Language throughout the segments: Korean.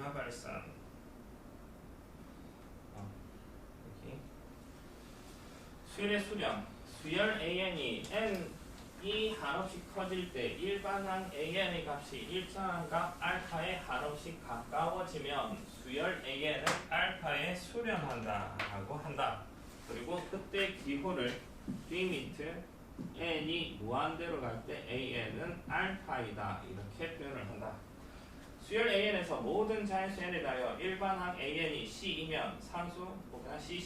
종류가 발산. 여기 수열의 수렴. 수열 AN이 n이 한없이 커질 때 일반항 AN의 값이 일정한 값 알파에 한없이 가까워지면 수열 AN은 알파에 수렴한다 라고 한다. 그리고 그때 기호를 뒷미트 n이 무한대로 갈 때 AN은 알파이다 이렇게 표현을 한다. 수열 AN에서 모든 자연수 n에 대하여 일반항 AN이 C이면 상수 그냥 C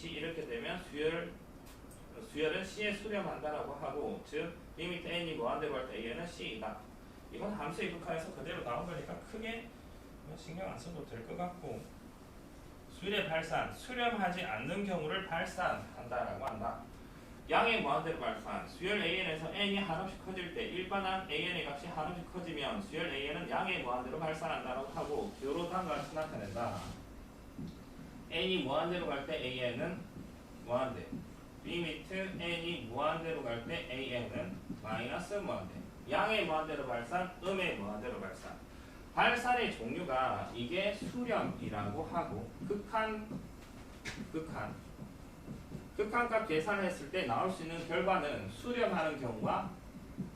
이렇게 되면 수열은 C에 수렴한다라고 하고, 즉 리미트 n이 무한대로 할 때 AN은 C이다. 이건 함수의 극한에서 그대로 나온 거니까 크게 신경 안 써도 될 것 같고, 수열의 발산, 수렴하지 않는 경우를 발산한다라고 한다. 양의 무한대로 발산, 수열 AN에서 n이 한없이 커질 때 일반항 AN의 값이 한없이 커지면 수열 AN은 양의 무한대로 발산한다라고 하고, 기호로 다음과 같이 나타낸다. n이 무한대로 갈 때 AN은 무한대, 리미트 n이 무한대로 갈 때 AN은 마이너스 무한대. 양의 무한대로 발산, 음의 무한대로 발산. 발산의 종류가 이게 수렴이라고 하고, 극한값 계산했을 때 나올 수 있는 결과는 수렴하는 경우와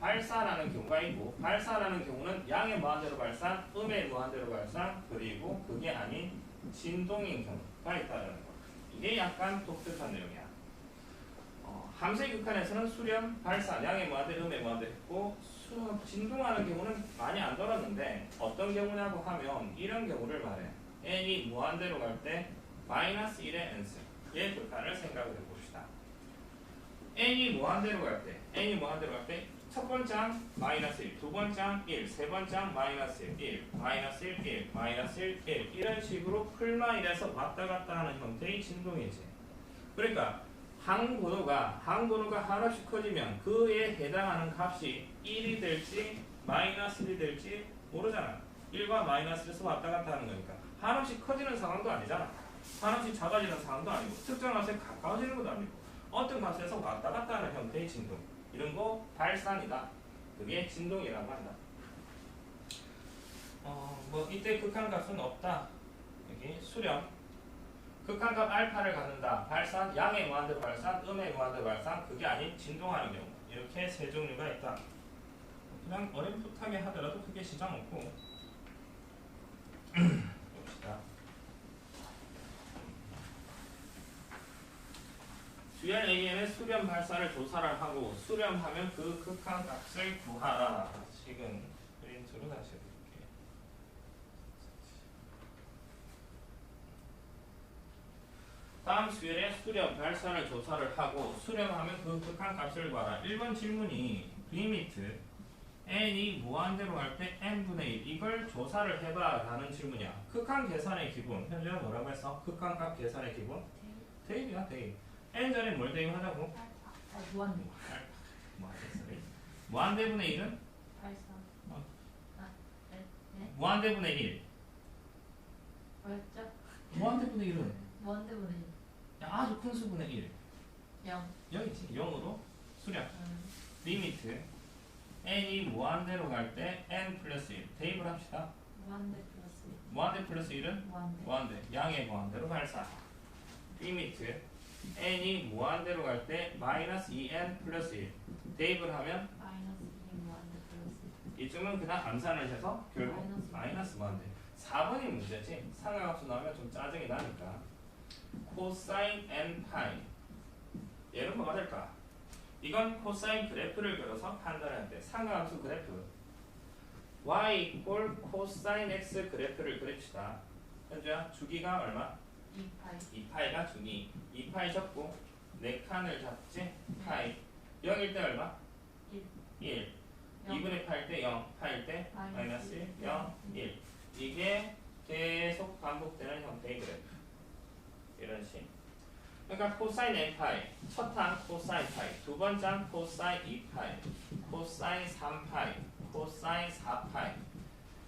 발산하는 경우가 있고, 발산하는 경우는 양의 무한대로 발산, 음의 무한대로 발산, 그리고 그게 아닌 진동인 경우가 있다는 거. 이게 약간 독특한 내용이야. 함수의 극한에서는 수렴, 발산, 양의 무한대, 음의 무한대 했고, 진동하는 경우는 많이 안 다뤘는데 어떤 경우냐고 하면 이런 경우를 말해. n이 무한대로 갈 때 마이너스 1의 n승의 극한을 생각을 해봅시다. n이 무한대로 갈 때 첫 번째 항 마이너스 1, 두 번째 항 1, 세 번째 항 마이너스 1, 마이너스 1, 1, 마이너스 1, 1 이런 식으로 풀마일에서 왔다 갔다 하는 형태의 진동이지. 그러니까 항번호가 한없이 커지면 그에 해당하는 값이 1이 될지 마이너스 1이 될지 모르잖아. 1과 마이너스에서 왔다 갔다 하는 거니까 한없이 커지는 상황도 아니잖아. 한없이 작아지는 상황도 아니고 특정 값에 가까워지는 것도 아니고 어떤 값에서 왔다 갔다 하는 형태의 진동, 이런 거 발산이다. 그게 진동이라고 한다. 이때 극한값은 없다. 여기 수렴, 극한값 알파를 갖는다. 발산, 양의 무한대로 발산, 음의 무한대로 발산, 그게 아닌 진동하는 경우. 이렇게 세 종류가 있다. 그냥 어렴풋하게 하더라도 크게 지장 없고. 봅시다. 수열 AN의 수렴 발산을 조사를 하고, 수렴하면 그 극한값을 구하라. 지금 프린트로 다시 해볼게요. 다음 수열의 수렴 발산을 조사를 하고, 수렴하면 그 극한값을 구하라. 1번 질문이 리미트 n이 무한대로 갈 때 n분의 1 이걸 조사를 해봐 라는 질문이야. 극한 계산의 기본, 현재가 뭐라고 했어? 극한값 계산의 기본? 대입이야, 대입. n 전에 뭘 대입하자고? 무한대. 뭐 하겠어? 무한대분의 1은? 발산. 네? 무한대분의 1. 뭐였죠? 무한대분의 1은? 무한대분의 아주 큰 수분의 1. 0. 0이지. 0으로 수렴. 리미트 n이 무한대로 갈 때 n 플러스 1 대입을 합시다. 무한대 플러스 1. 무한대 플러스 1은? 무한대. 무한대. 양의 무한대로 발산. 리미트 n이 무한대로 갈 때 마이너스 2n 플러스 1 대입을 하면 마이너스 2 무한대 플러스 1. 이쯤은 그냥 암산을 해서 결국 마이너스 무한대. 4번이 문제지. 상하값수 나오면 좀 짜증이 나니까. 코사인 n 파이, 얘는 뭐가 될까? 이건 코사인 그래프를 그려서 판단할 때 상하함수 그래프 y 이꼴 코사인 x 그래프를 그립시다. 현재야 주기가 얼마? 2파이. 2파이가 주기. 2파이 접고 4칸을 잡지? 파이 0일 때 얼마? 1. 1. 2분의 8일 때 0, 파일 때 마이너스 1, 0, 1. 이게 계속 반복되는 형태의 그래프. 이런 식. 그러니까 코사인 n파이, 첫 항 코사인 파이, 두 번째 항 코사인 2파이, 코사인 3파이, 코사인 4파이.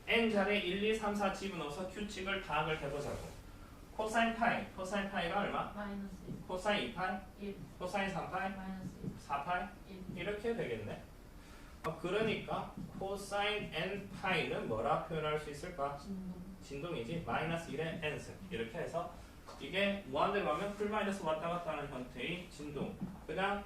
n자리에 1, 2, 3, 4 집어넣어서 규칙을 파악을 해보자고. 코사인 파이가 얼마? 마이너스 1. 코사인 2파이, 1. 코사인 3파이, 마이너스 1. 4파이 1. 이렇게 되겠네. 그러니까 코사인 n파이는 뭐라 표현할 수 있을까? 진동. 진동이지. 마이너스 1의 n승. 이렇게 해서 이게 무한대로 가면 풀 마이너스 왔다 갔다 하는 형태의 진동. 그냥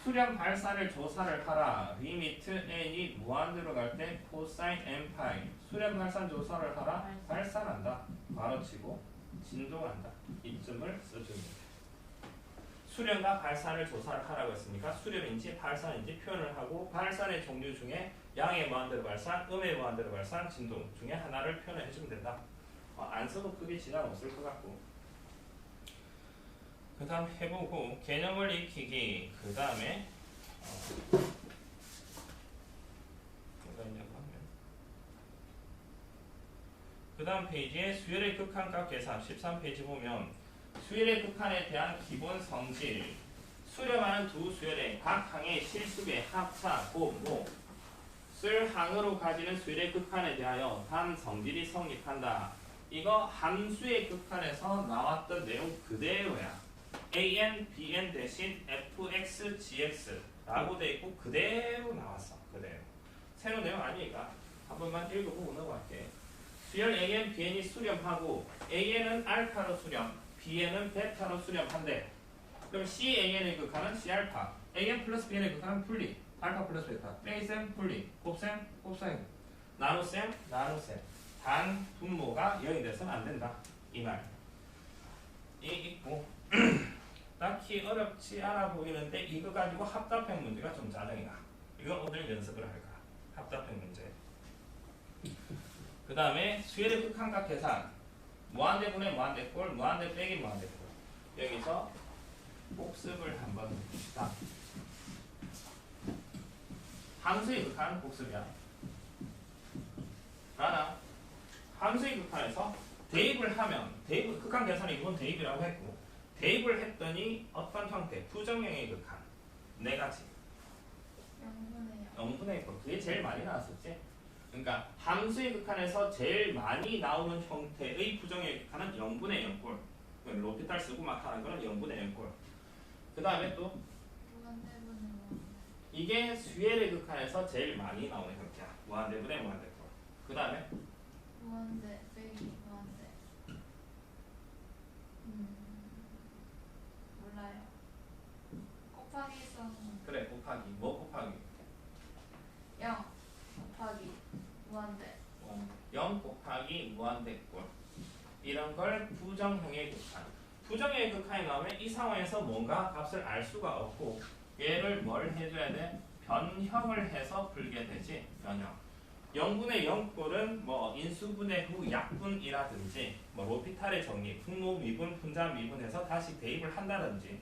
수렴 발산을 조사를 하라. 리미트 n이 무한대로 갈 때 코사인 n 파이. 수렴 발산 조사를 하라. 발산한다. 바로치고 진동한다. 이쯤을 써줍니다. 수렴과 발산을 조사를 하라고 했으니까 수렴인지 발산인지 표현을 하고 발산의 종류 중에 양의 무한대로 발산, 음의 무한대로 발산, 진동 중에 하나를 표현을 해주면 된다. 안 써도 크게 지장 없을 것 같고. 그 다음 해보고 개념을 익히기. 그 다음에 뭐가 있냐고 하면 그 다음 페이지에 수열의 극한값 계산 13페이지 보면 수열의 극한에 대한 기본 성질. 수렴하는 두 수열의 각 항의 실수의 합차, 곱모 쓸 항으로 가지는 수열의 극한에 대하여 단 성질이 성립한다. 이거 함수의 극한에서 나왔던 내용 그대로야. an, bn 대신 fx, gx 라고 돼 있고 그대로 나왔어. 그대로. 새로운 내용 아니니까 한 번만 읽어보고 넘어갈게. 수열 an, bn이 수렴하고 an은 알파로 수렴, bn은 베타로 수렴한대. 그럼 can의 극한은 c알파, an 플러스 bn의 극한은 분리, 알파 플러스 베타, 빼셈 분리, 곱셈 곱셈, 나눗셈 나눗셈. 단 분모가 0이 돼서는 안 된다. 이 말. 이 있고 딱히 어렵지 않아 보이는데 이거 가지고 합답형 문제가 좀 짜증이나. 이건 오늘 연습을 할까. 합답형 문제. 그 다음에 수열의 극한값 계산. 무한대분의 무한대꼴, 무한대 빼기 무한대꼴. 여기서 복습을 한번 해봅시다. 함수의 극한 복습이야. 라나 함수의 극한에서 대입을 하면 극한 계산이 이건 대입이라고 했고 대입을 했더니 어떤 형태? 부정형의 극한 네 가지. 0분의 1. 그게 제일 많이 나왔었지. 그러니까 함수의 극한에서 제일 많이 나오는 형태의 부정형의 극한은 0분의 0꼴. 로피탈 쓰고 막 하는 거는 0분의 0꼴. 그 다음에 또 이게 수열의 극한에서 제일 많이 나오는 형태야. 무한대분의 무한대꼴. 그 다음에 무한대 빼기 무한대. 몰라요. 곱하기 성. 그래 곱하기 뭐 곱하기 0 곱하기 무한대. 0 곱하기 무한대꼴. 이런 걸 부정형의 극한. 부정형의 극한이 나오면 이 상황에서 뭔가 값을 알 수가 없고 얘를 뭘 해줘야 돼? 변형을 해서 풀게 되지. 변형. 0분의 0꼴은 뭐 인수분해 후 약분이라든지 뭐 로피탈의 정리, 분모 미분, 분자 미분해서 다시 대입을 한다든지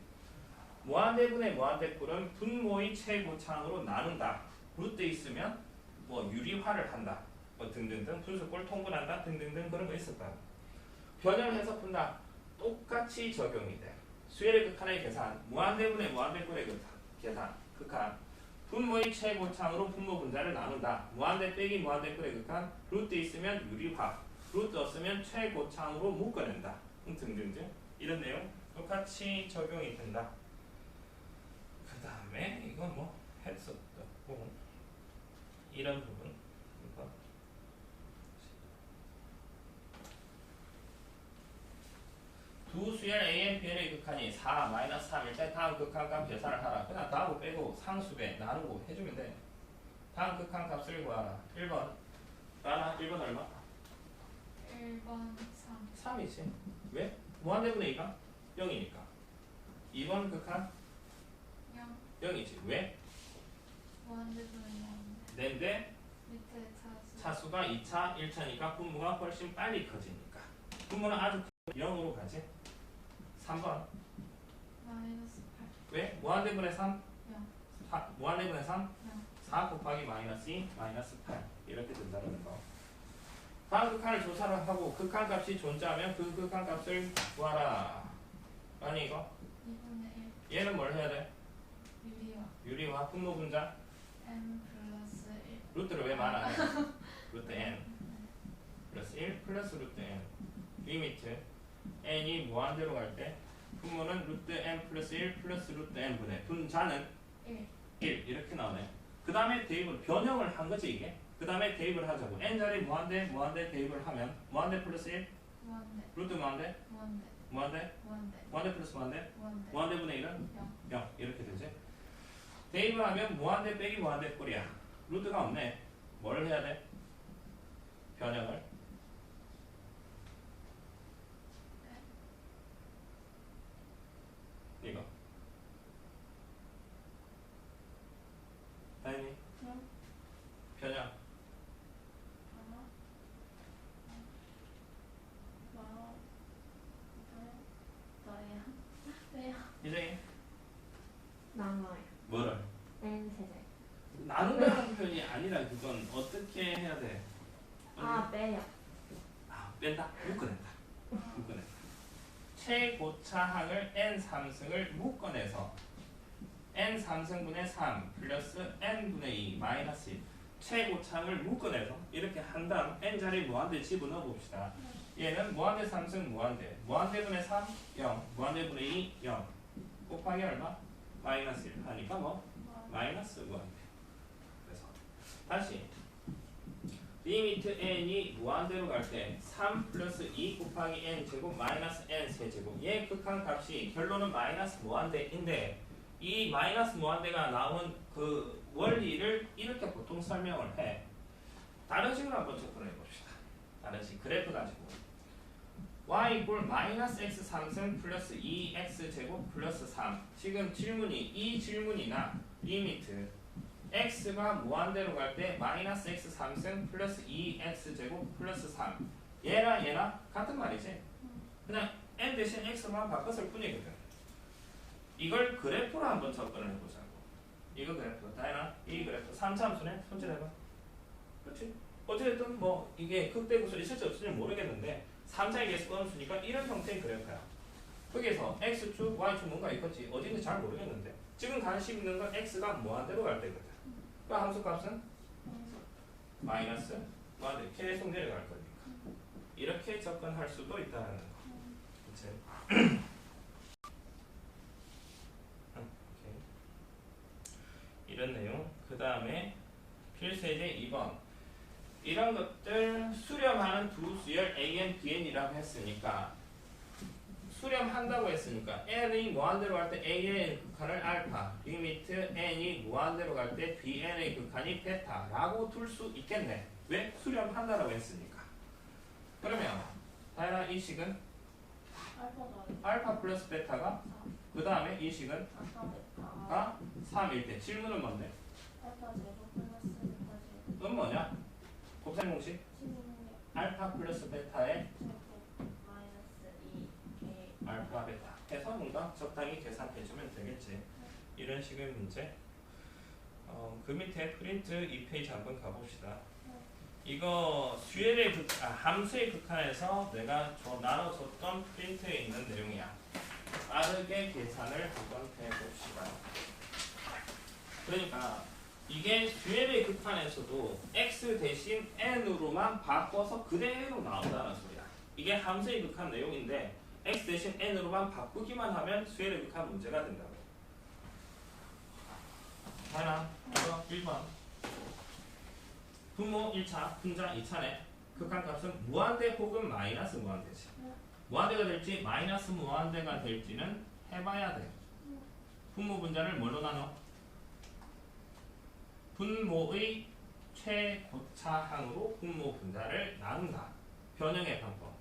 무한대분의 무한대꼴은 분모의 최고차항으로 나눈다. 루트 있으면 뭐 유리화를 한다. 뭐 등등등 분수꼴 통분한다 등등등 그런 거 있을 거야. 변형해서 푼다. 똑같이 적용이 돼. 수열의 극한의 계산, 무한대분의 무한대꼴의 계산, 극한. 분모의 최고차항으로 분모 분자를 나눈다. 무한대 빼기 무한대꼴의 극한. 루트 있으면 유리화, 루트 없으면 최고차항으로 묶어낸다. 등등등 이런 내용 똑같이 적용이 된다. 그 다음에 이건 뭐 했었고 이런 부분 이거. 두 수열 a, bn의 극한이 4, 마이너스 3일 때 다음 극한값 계산을 하라. 그냥 다하고 빼고 상수배 나누고 해주면 돼. 다음 극한값을 구하라. 1번 라나 1번 얼마? 1번 3. 3이지. 왜? 무한대분의 2가 0이니까. 2번 극한 0 0이지. 왜? 무한대분의 무한대. 낸데 밑에 차수. 차수가 2차, 1차니까 분모가 훨씬 빨리 커지니까. 분모는 아주 0으로 가지. 3번 마이너스 8. 왜? 무한대분의 3? 0. 무한대분의 3? 0. 4 곱하기 마이너스 2, 마이너스 8 이렇게 된다는 거. 다음 극한을 조사를 하고 극한값이 존재하면 그 극한값을 구하라. 아니 이거 2분의 1. 얘는 뭘 해야 돼? 유리화. 유리화 분모 분자 m 플러스 1. 루트를 왜 말하냐? 루트 n 플러스 1 플러스 루트 n 리미트 n이 무한대로 갈 때 분모는 루트 n 플러스 1 플러스 루트 n 분의 분자는 1. 1 이렇게 나오네. 그 다음에 대입을 변형을 한 거지 이게. 그 다음에 대입을 하자고. n자리 무한대 대입을 하면 무한대 플러스 1 무한대 루트 무한대 무한대 무한대 무한대 무한대 플러스 무한대 무한대 무한대분의 1은 0 0 이렇게 되지. 대입을 하면 무한대 빼기 무한대 꼴이야. 루트가 없네. 뭘 해야 돼? 변형을. 이거 다행히 응? 변형. 너야 왜요? 이제 나눠요. 뭐를? n 세제. 나눈다는 표현이 아니라 그건 어떻게 해야 돼? 아 빼요. 뺀다? 묶어낸다. 묶어낸다. 최고차항을 n 3승을 묶어내서 n 3승분의 3 플러스 n분의 2 마이너스 1 최고차항을 묶어내서 이렇게 한 다음 n자리 무한대 집어넣어 봅시다. 얘는 무한대 3승 무한대분의 3 0 무한대분의 2 0 곱하기 얼마? 마이너스 1 하니까 뭐? 마이너스 무한대. 그래서 다시 리미트 n이 무한대로 갈 때 3 플러스 2 곱하기 n 제곱 마이너스 n 세제곱 얘 극한 값이 결론은 마이너스 무한대인데 이 마이너스 무한대가 나온 그 원리를 이렇게 보통 설명을 해. 다른 식으로 한번 접근해 봅시다. 다른 식 그래프 가지고 y 이꼴 마이너스 x 3승 플러스 2x 제곱 플러스 3 지금 질문이 이 질문이나 리미트 x가 무한대로 갈 때 마이너스 x 3승 플러스 2x 제곱 플러스 3 얘나 같은 말이지. 그냥 n 대신 x만 바꿨을 뿐이거든. 이걸 그래프로 한번 접근을 해보자고. 이거 그래프 다이나 이 그래프 3차함수네 손질해봐. 그렇지? 어쨌든 뭐 이게 극대구설이 있을지 없을지 모르겠는데 3차의 계수 함수니까 이런 형태의 그래프야. 거기에서 x축, y축 뭔가 있겠지. 어딘지 잘 모르겠는데 지금 관심 있는 건 x가 무한대로 갈 때거든. 그 함수 값은 마이너스 무한대 계속 내려갈 거니까 이렇게 접근할 수도 있다는 거. 그치? 이런 내용. 그 다음에 필수예제 2번 이런 것들 수렴하는 두 수열 AN, BN이라고 했으니까 수렴한다고 했으니까 n이 무한대로 갈 때 AN의 극한을 알파 리미트 n이 무한대로 갈 때 BN의 극한이 베타라고 둘 수 있겠네. 왜? 수렴한다라고 했으니까. 그러면 다이나 이 식은 알파가 알파 플러스 베타가 그 다음에 이 식은 알파 베타 3일 때 질문은 뭔데? 알파 제곱 플러스 베타 제곱 그건 뭐냐? 곱셈 공식 16 알파 플러스 베타의 제곱 마이너스 2 알파 베타 해서 뭔가 적당히 계산해주면 되겠지. 이런 식의 문제. 그 밑에 프린트 2페이지 한번 가봅시다. 이거 수열의 함수의 극한에서 내가 나눠줬던 프린트에 있는 내용이야. 빠르게 계산을 한번 해봅시다. 그러니까 이게 수열의 극한에서도 x 대신 n으로만 바꿔서 그대로 나온다는 소리야. 이게 함수의 극한 내용인데 x 대신 n으로만 바꾸기만 하면 수열의 극한 문제가 된다고. 하나, 이거 1번. 분모 1차, 분자 2차네. 극한값은 무한대 혹은 마이너스 무한대지. 무한대가 될지 마이너스 무한대가 될지는 해봐야 돼. 분모 분자를 뭘로 나눠? 분모의 최고차항으로 분모 분자를 나눈다. 변형의 방법.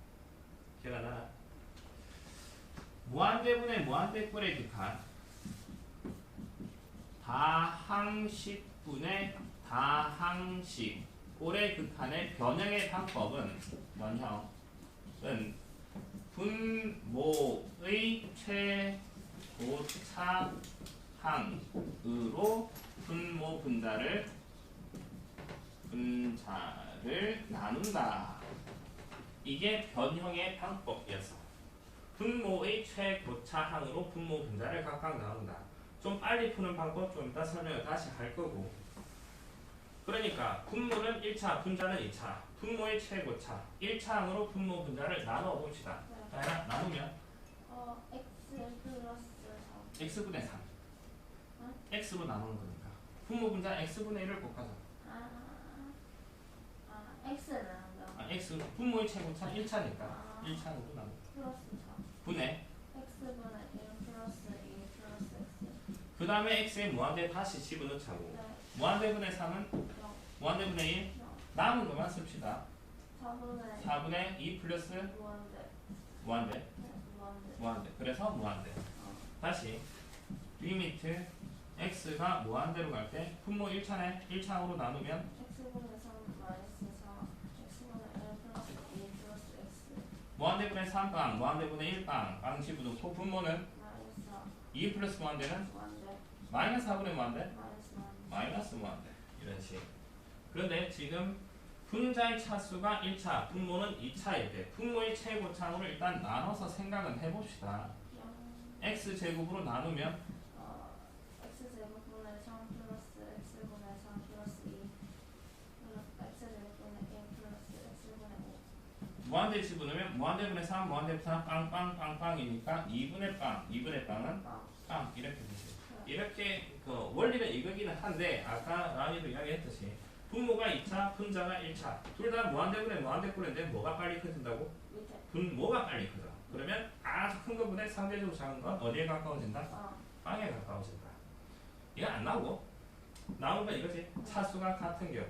기억나나? 무한대분의 무한대꼴의 극한 다항식분의 다항식 꼴의 극한의 변형의 방법은 변형은 분모의 최고차항으로 분모 분자를 나눈다. 이게 변형의 방법이었어. 분모의 최고차항으로 분모 분자를 각각 나눈다. 좀 빨리 푸는 방법 좀 이따 설명을 다시 할 거고. 그러니까 분모는 1차, 분자는 2차. 분모의 최고차 1차항으로 분모 분자를 나눠 봅시다. 나누면 x 플러스 3 x분의 3 응? x로 나누는 거니까 분모 분자 x분의 1을 곱하자. x는 한다. x 분모의 최고차 1차니까 아. 1차로 나누. 플러스 4. 분의 x분의 1 플러스 2 플러스 x. 그 다음에 x에 무한대 다시 집어넣자고. 네. 무한대분의 3은 0. 무한대분의 1 0. 남은 것만 씁시다. 4분의 4분의 2 플러스 무한대. 무한대 네. 무한대. 무한대 그래서 무한대. 다시 리미트 x가 무한대로 갈 때 분모 1차네 1차로 나누면 x분의 3 마이너스 4. x분의 1 플러스 2 플러스 x. 무한대분의 3빵 무한대분의 1빵 빵 집어넣고 분모는 마이너스 4. 2 플러스 무한대는 무한대. 마이너스 4분의 무한대 마이너스 마이너스. 마이너스 무한대 이런 식. 그런데 지금 분자의 차수가 1차 분모는 2차일 때 분모의 최고차로 일단 나눠서 생각은 해봅시다. 0. x제곱으로 나누면 x제곱분의 3 플러스 x분의 3 플러스 2 x제곱분의 1 플러스 x분의 5. 무한대 집어넣으면 무한대분의 3 무한대분의 3 빵빵빵빵이니까 2분의 빵 2분의 빵은 빵 이렇게 되죠. 이렇게 그 원리는 이거기는 한데 아까 라니도 이야기했듯이 분모가 2차 분자가 1차 둘 다 무한대분의 무한대꼴인데 뭐가 빨리 커진다고? 밑에. 분모가 빨리 커져. 그러면 아주 큰 것보다 상대적으로 작은 건 어디에 가까워진다? 아. 빵에 가까워진다. 이거 안 나오고 나온 건 이거지. 차수가 같은 경우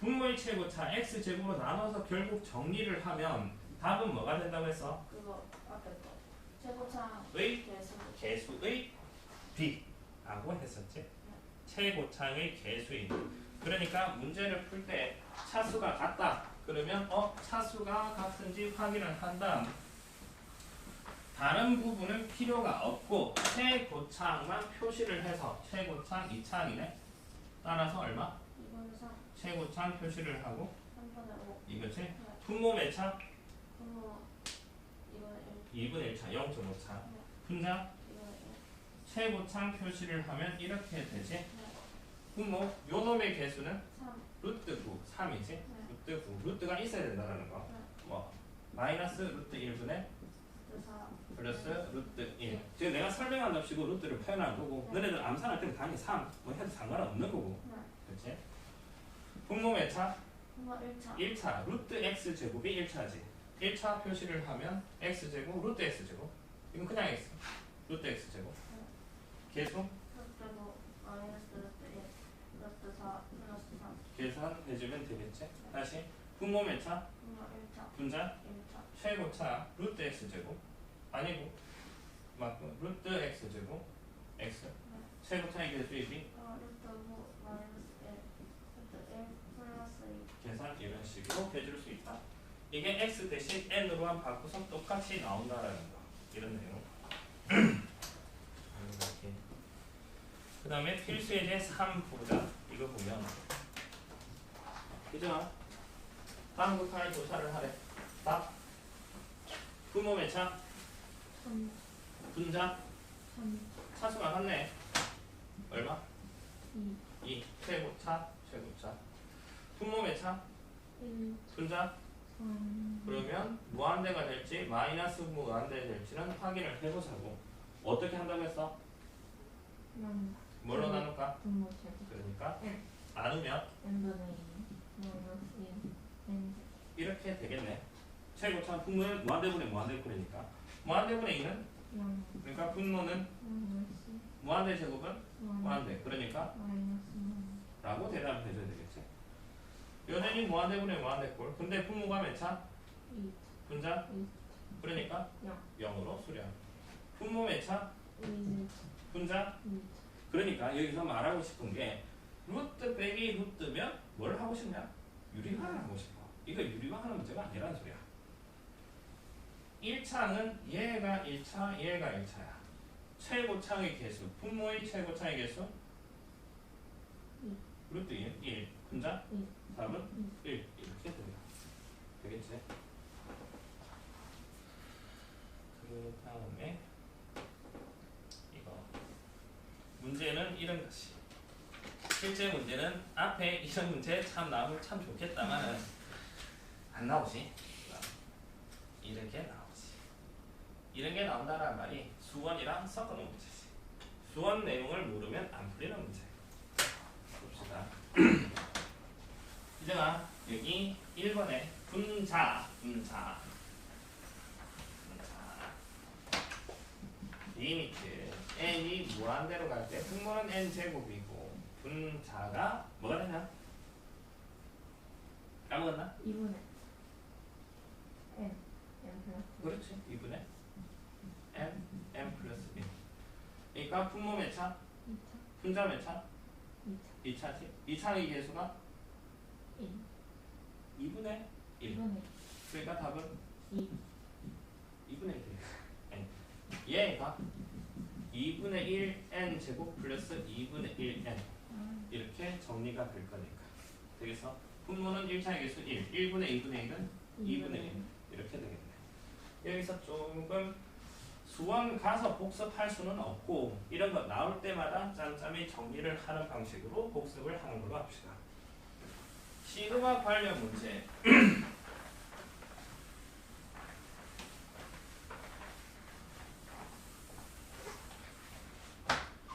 분모의 최고차 x제곱으로 나눠서 결국 정리를 하면 답은 뭐가 된다고 했어? 그거 앞에 거. 최고차 의 개수. 개수의 b라고 했었지. 최고차의 개수인. 그러니까 문제를 풀 때 차수가 같다. 그러면 차수가 같은지 확인을 한 다음 다른 부분은 필요가 없고 최고차만 표시를 해서 최고차 2차이네. 따라서 얼마? 2분의 3. 최고차 표시를 하고 3분의 5. 이거지. 네. 분모 몇 차? 분모 2분의 1. 2분의 1차 0.5차. 네. 분자 2분의 1. 최고차 표시를 하면 이렇게 되지. 네. 분모 요 놈의 개수는 3. 루트 9 3이지. 네. 루트 9 루트가 있어야 된다는 거. 네. 뭐 마이너스 루트 1분의 루트 4. 플러스 루트 1. 지금 내가 설명한답시고 루트를 표현한 거고 네. 너네들 암산할 때는 당연히 3 뭐 해도 상관없는 거고. 네. 그렇지? 분모 몇 차? 분모 1차. 1차 루트 x 제곱이 1차지. 1차 표시를 하면 x 제곱 루트 x 제곱. 이건 그냥 x. 루트 x 제곱. 계수 루트 5 마이너스 루트 1. 루트 4 플러스 3. 계산해주면 되겠지? 다시 분모 몇 차? 분모 1차. 분자 1차. 최고차 루트 x 제곱 아니고 맞고 루트 x 제곱 x 최고차의 개수이지 루트 5 마이너스 1. 루트 1 플러스 2. 계산 이런 식으로 해줄 수 있다. 이게 x 대신 n으로만 바꾸서 똑같이 나온다라는 거. 이런 내용. 그 다음에 필수의 제 3부자 이거 보면 그죠? 다음 극한에 조사를 하래. 답 분모 몇 차? 3. 분자 3. 차수가 같네. 얼마? 2. 2 최고차 최고차 분모 몇 차? 1. 분자 3. 그러면 무한대가 될지 마이너스 무한대 될지는 확인을 해보자고. 어떻게 한다고 했어? 나눈다. 뭘로 나눌까? 분모 제곱. 그러니까 네. 나누면 n분의 2. 마이너스 1. n. 이렇게 되겠네. 최고차 분모는 무한대분의 무한대꼴이니까 무한대분의 2는 0. 그러니까 분모는 마이너스 무한대 제곱은 1. 무한대 그러니까 마이너스 1. 라고 대답을 해줘야 되겠지. 여전히 무한대분의 무한대꼴. 근데 분모가 몇 차? 2. 분자 2. 그러니까 0. 0으로 수렴. 분모 몇 차? 1. 분자 2. 그러니까 여기서 말하고 싶은 게 루트 빼기 루트면 뭘 하고 싶냐? 유리화를 하고 싶어. 이거 유리화하는 문제가 아니라는 소리야. 1차는 얘가 1차, 얘가 1차야. 최고차의 개수, 분모의 최고차의 개수 2. 루트 1, 분자 1. 4은 1 이렇게 됩니다. 되겠지? 그 다음에 이거 문제는 이런 것이 실제 문제는 앞에 이런 문제 참 나오면 참 좋겠다마는 안 나오지. 이렇게 나오지. 이런 게 나온다는 말이 수원이랑 섞어놓은 문제지. 수원 내용을 모르면 안 풀리는 문제. 합시다. 이제가 여기 1번에 분자 리미트 n이 무한대로 갈 때 분모는 n제곱이고 분자가 뭐가 되냐? 까먹었나? 2분의 n 플러스 그렇지. 2분의 n 플러스 1. 그러니까 분모 몇 차? 2차 분자 몇 차? 2차 2차지. 2차의 개수가 1 2분의 1. 2분의 그러니까 답은 2 2분의 1. n. 얘가 2분의 1 n 제곱 플러스 2분의 1 n 이렇게 정리가 될 거니까. 그래서 분모는 1차의 개수 1, 1분의 2분의 1은 2분의 1 이렇게 되겠네. 여기서 조금 수원 가서 복습할 수는 없고 이런 거 나올 때마다 짬짬이 정리를 하는 방식으로 복습을 하는 걸로 합시다. 시그마 관련 문제.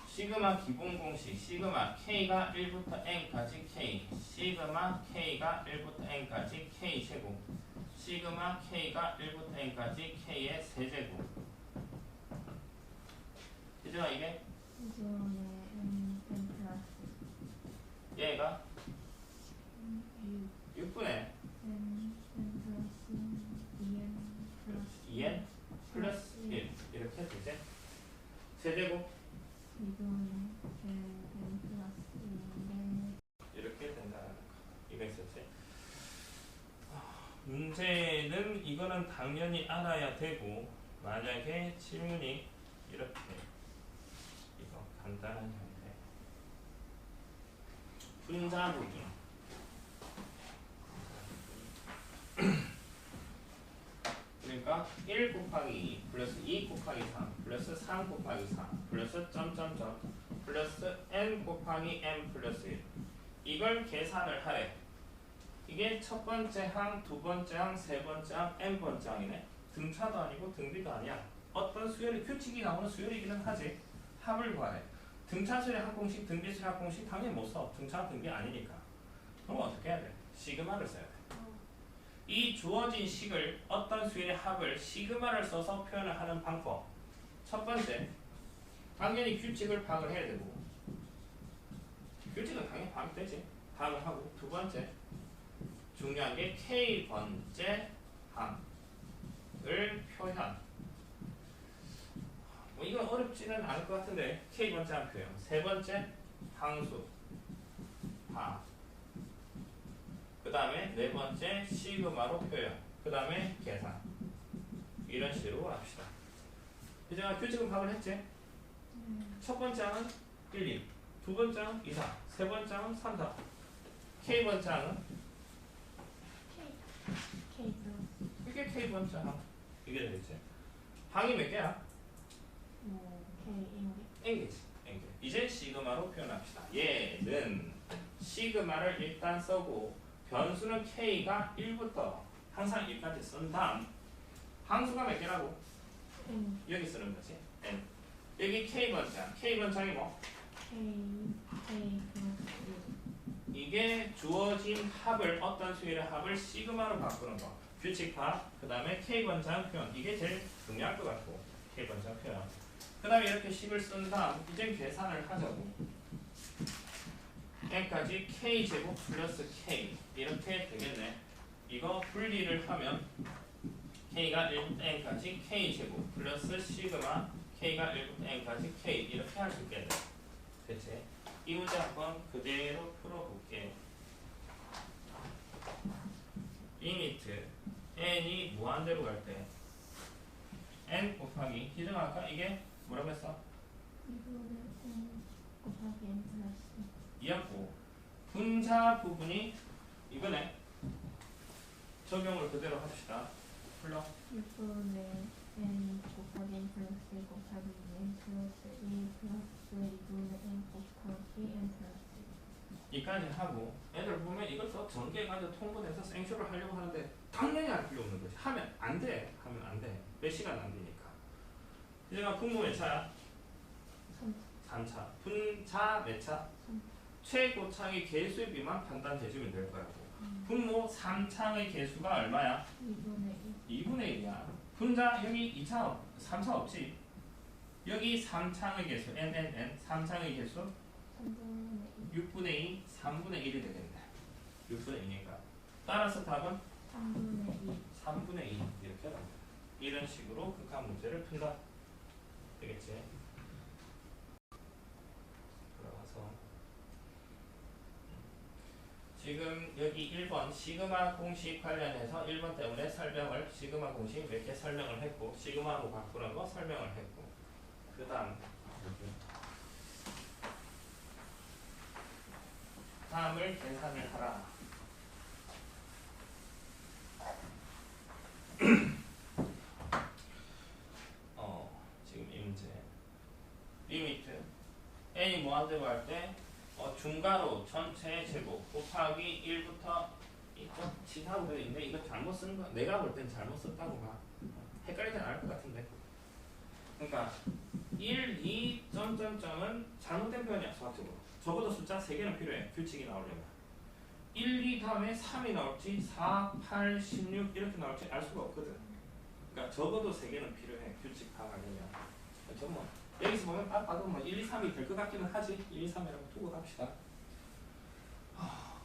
시그마 기본 공식 시그마 k가 1부터 n까지 k 시그마 k가 1부터 n까지 k 제곱 시그마 k가 1부터 n까지 k의 세제곱. 이제가 이게 2분의 n 플러스 얘가 6 6분의 n 플러스 2n 플러스 2n 플러스 1 이렇게 되지. 세제곱 2분의 n 플러스 2n 이렇게 된다는 거. 이거 있었지. 문제는 이거는 당연히 알아야 되고 만약에 질문이 이렇게 이거 간단한 형태 분자 부분 그러니까 1 곱하기 2 플러스 2 곱하기 3 플러스 3 곱하기 4 플러스 점점점 플러스 n 곱하기 n 플러스 1 이걸 계산을 하래. 이게 첫 번째 항, 두 번째 항, 세 번째 항, n번째 항이네. 등차도 아니고 등비도 아니야. 어떤 수열이 규칙이 나오는 수열이기는 하지. 합을 구하래. 등차 수열의 합공식, 등비 수열의 합공식 당연히 못 써. 등차 등비 아니니까. 그럼 어떻게 해야 돼? 시그마를 써야 돼. 이 주어진 식을 어떤 수열의 합을 시그마를 써서 표현을 하는 방법. 첫 번째, 당연히 규칙을 파악을 해야 되고 규칙은 당연히 파악되지. 파악을 하고 두 번째, 중요한 게 K번째 항을 표현. 뭐 이건 어렵지는 않을 것 같은데 K번째 항 표현. 세 번째, 항수 파. 그 다음에 네 번째, 시그마로 표현. 그 다음에 계산. 이런 식으로 합시다. 이제 규칙은 파악을 했지? 첫 번째 항은 1, 2, 두 번째 항은 2, 4, 세 번째 항은 3, 4. K번째 항은 K 플러스 이게 K번째 항. 이게 되겠지? 항이 몇 개야? K N개지. N개. 이제 시그마로 표현합시다. 얘는 시그마를 일단 써고 변수는 K가 1부터 항상 1까지 쓴 다음 항수가 몇 개라고? n 여기 쓰는 거지. N. 여기 K번째 항. K번째 항이 뭐? K 플러스 이게 주어진 합을 어떤 수열의 합을 시그마로 바꾸는 거. 규칙화. 그 다음에 K번째 표현. 이게 제일 중요할 것 같고. K번째 표현. 그 다음에 이렇게 식을 쓴 다음 이제 계산을 하자고. n까지 K제곱 플러스 K 이렇게 되겠네. 이거 분리를 하면 K가 1부터 n까지 K제곱 플러스 시그마 K가 1부터 n까지 K 이렇게 할 수 있겠네. 그치? 이 문제 한번 그대로 풀어볼게. 리미트 n이 무한대로 갈 때 n 곱하기 기정할까? 이게 뭐라고 했어? 2분의 n 곱하기 n 플러스 이었고 분자 부분이 이거네. 적용을 그대로 합시다. 풀러 6분의 n 곱하기 n 플러스 1 곱하기 n 플러스 2 플러스 2분의 n 곱하기 n 플러스 이까지 하고 애들 보면 이걸 또 전개해가지고 통분해서 생쇼를 하려고 하는데 당연히 할 필요 없는 거지. 하면 안 돼. 하면 안 돼. 몇 시간 안 되니까. 이제가 분모 몇 차야? 3 3차. 분자 몇 차? 최고창의 개수에 비만 판단해 주면 될 거라고. 분모 3창의 개수가 얼마야? 2분의 2분의 1이야. 분자 여기 2차 3차 없지. 여기 3창의 개수 n 3창의 개수 3분의 6분의 2 3분의 1이 되겠네. 6분의 2니까. 따라서 답은 3분의 2 3분의 2 이렇게 나옵니다. 이런 식으로 극한 문제를 푼다. 되겠지? 들어가서 지금 여기 1번 시그마 공식 관련해서 1번 때문에 설명을 시그마 공식 몇 개 설명을 했고 시그마로 바꾸는 거 설명을 했고 그 다음 다음을 계산을 하라. 지금 이 문제 리미트 n이 무한대로 할 때 중괄호 전체의 제곱 곱하기 1부터 있죠? 지하로 되어 있네. 이거 잘못 쓴 거 내가 볼 땐 잘못 썼다고 봐. 헷갈리진 않을 것 같은데. 그러니까 1, 2, 점점점은 잘못된 표현이야 수학적으로. 적어도 숫자 3개는 필요해 규칙이 나오려면. 1, 2 다음에 3이 나올지 4, 8, 16 이렇게 나올지 알 수가 없거든. 그러니까 적어도 3개는 필요해 규칙 파악하려면. 그렇죠? 뭐 여기서 보면 딱 봐도 뭐 1, 2, 3이 될 것 같기는 하지. 1, 2, 3이라고 두고 갑시다.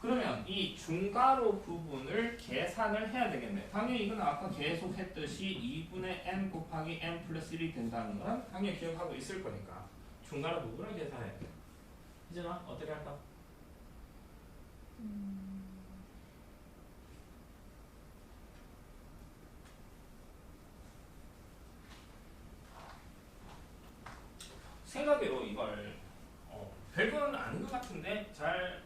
그러면 이 중괄호 부분을 계산을 해야 되겠네. 당연히 이건 아까 계속 했듯이 2분의 n 곱하기 n 플러스 1이 된다는 건 당연히 기억하고 있을 거니까 중괄호 부분을 계산해야 돼. 이제는 어떻게 할까? 생각외로 이걸 별거는 아닌 것 같은데 잘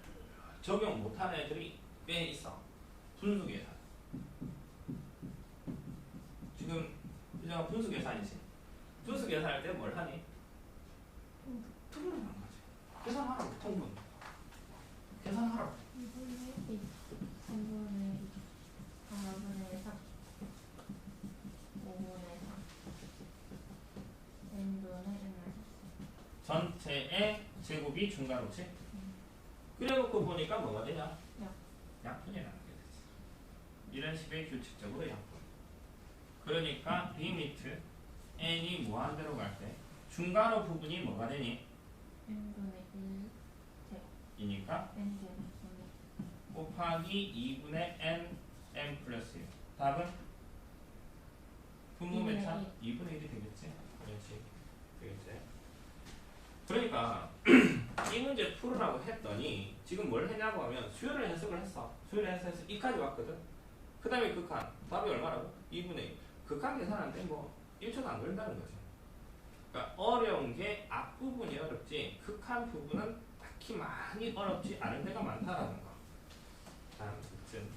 적용 못하는 애들이 꽤 있어. 분수 계산. 지금 이제가 분수 계산이지. 분수 계산할 때 뭘 하니? 통분을 하는 거지. 계산하라고 통분. 계산하라고. 2분의 1 3분의 2 4분의 3 5분의 3 n분의 n 전체의 제곱이 중괄호지. 그래놓고 보니까 뭐가 되냐? 약. 약분이라는 게 되지. 이런 식의 규칙적으로 약분. 그러니까 리미트 n이 무한대로 갈 때 중괄호 부분이 뭐가 되니? n분의 1 이니까 n 제곱 곱하기 2분의 n 플러스 1. 답은 분모 몇 차? 2분의 1이 되겠지? 그렇지. 되겠지? 그러니까 이 문제 풀으라고 했더니 지금 뭘 했냐고 하면 수요를 해석을 했어. 수요를 해석해서 이까지 왔거든. 그 다음에 극한. 답이 얼마라고? 2분의 1. 극한 계산하는데 뭐 1초도 안 걸린다는 거지. 그러니까 어려운 게 앞부분이 어렵지 극한 부분은 딱히 많이 어렵지 않은 데가 많다라는 거. 다음 득점.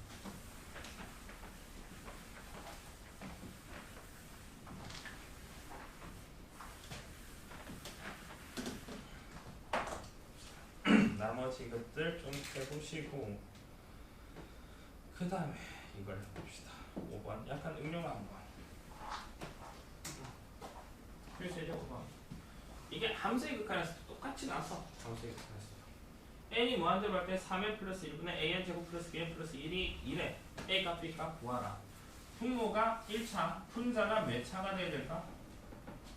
나머지 것들 좀 해보시고 그 다음에 이걸 해봅시다. 5번 약간 응용한 거. 필수죠 5번. 이게 함수의 극한에서 똑같이 나왔어. 함수의 극한에서 n이 무한대로 할 때 3n 플러스 1분의 an 제곱 플러스 bn 플러스 1이 1에 a 값 b 값 구하라. 분모가 1차, 분자가 몇 차가 돼야 될까?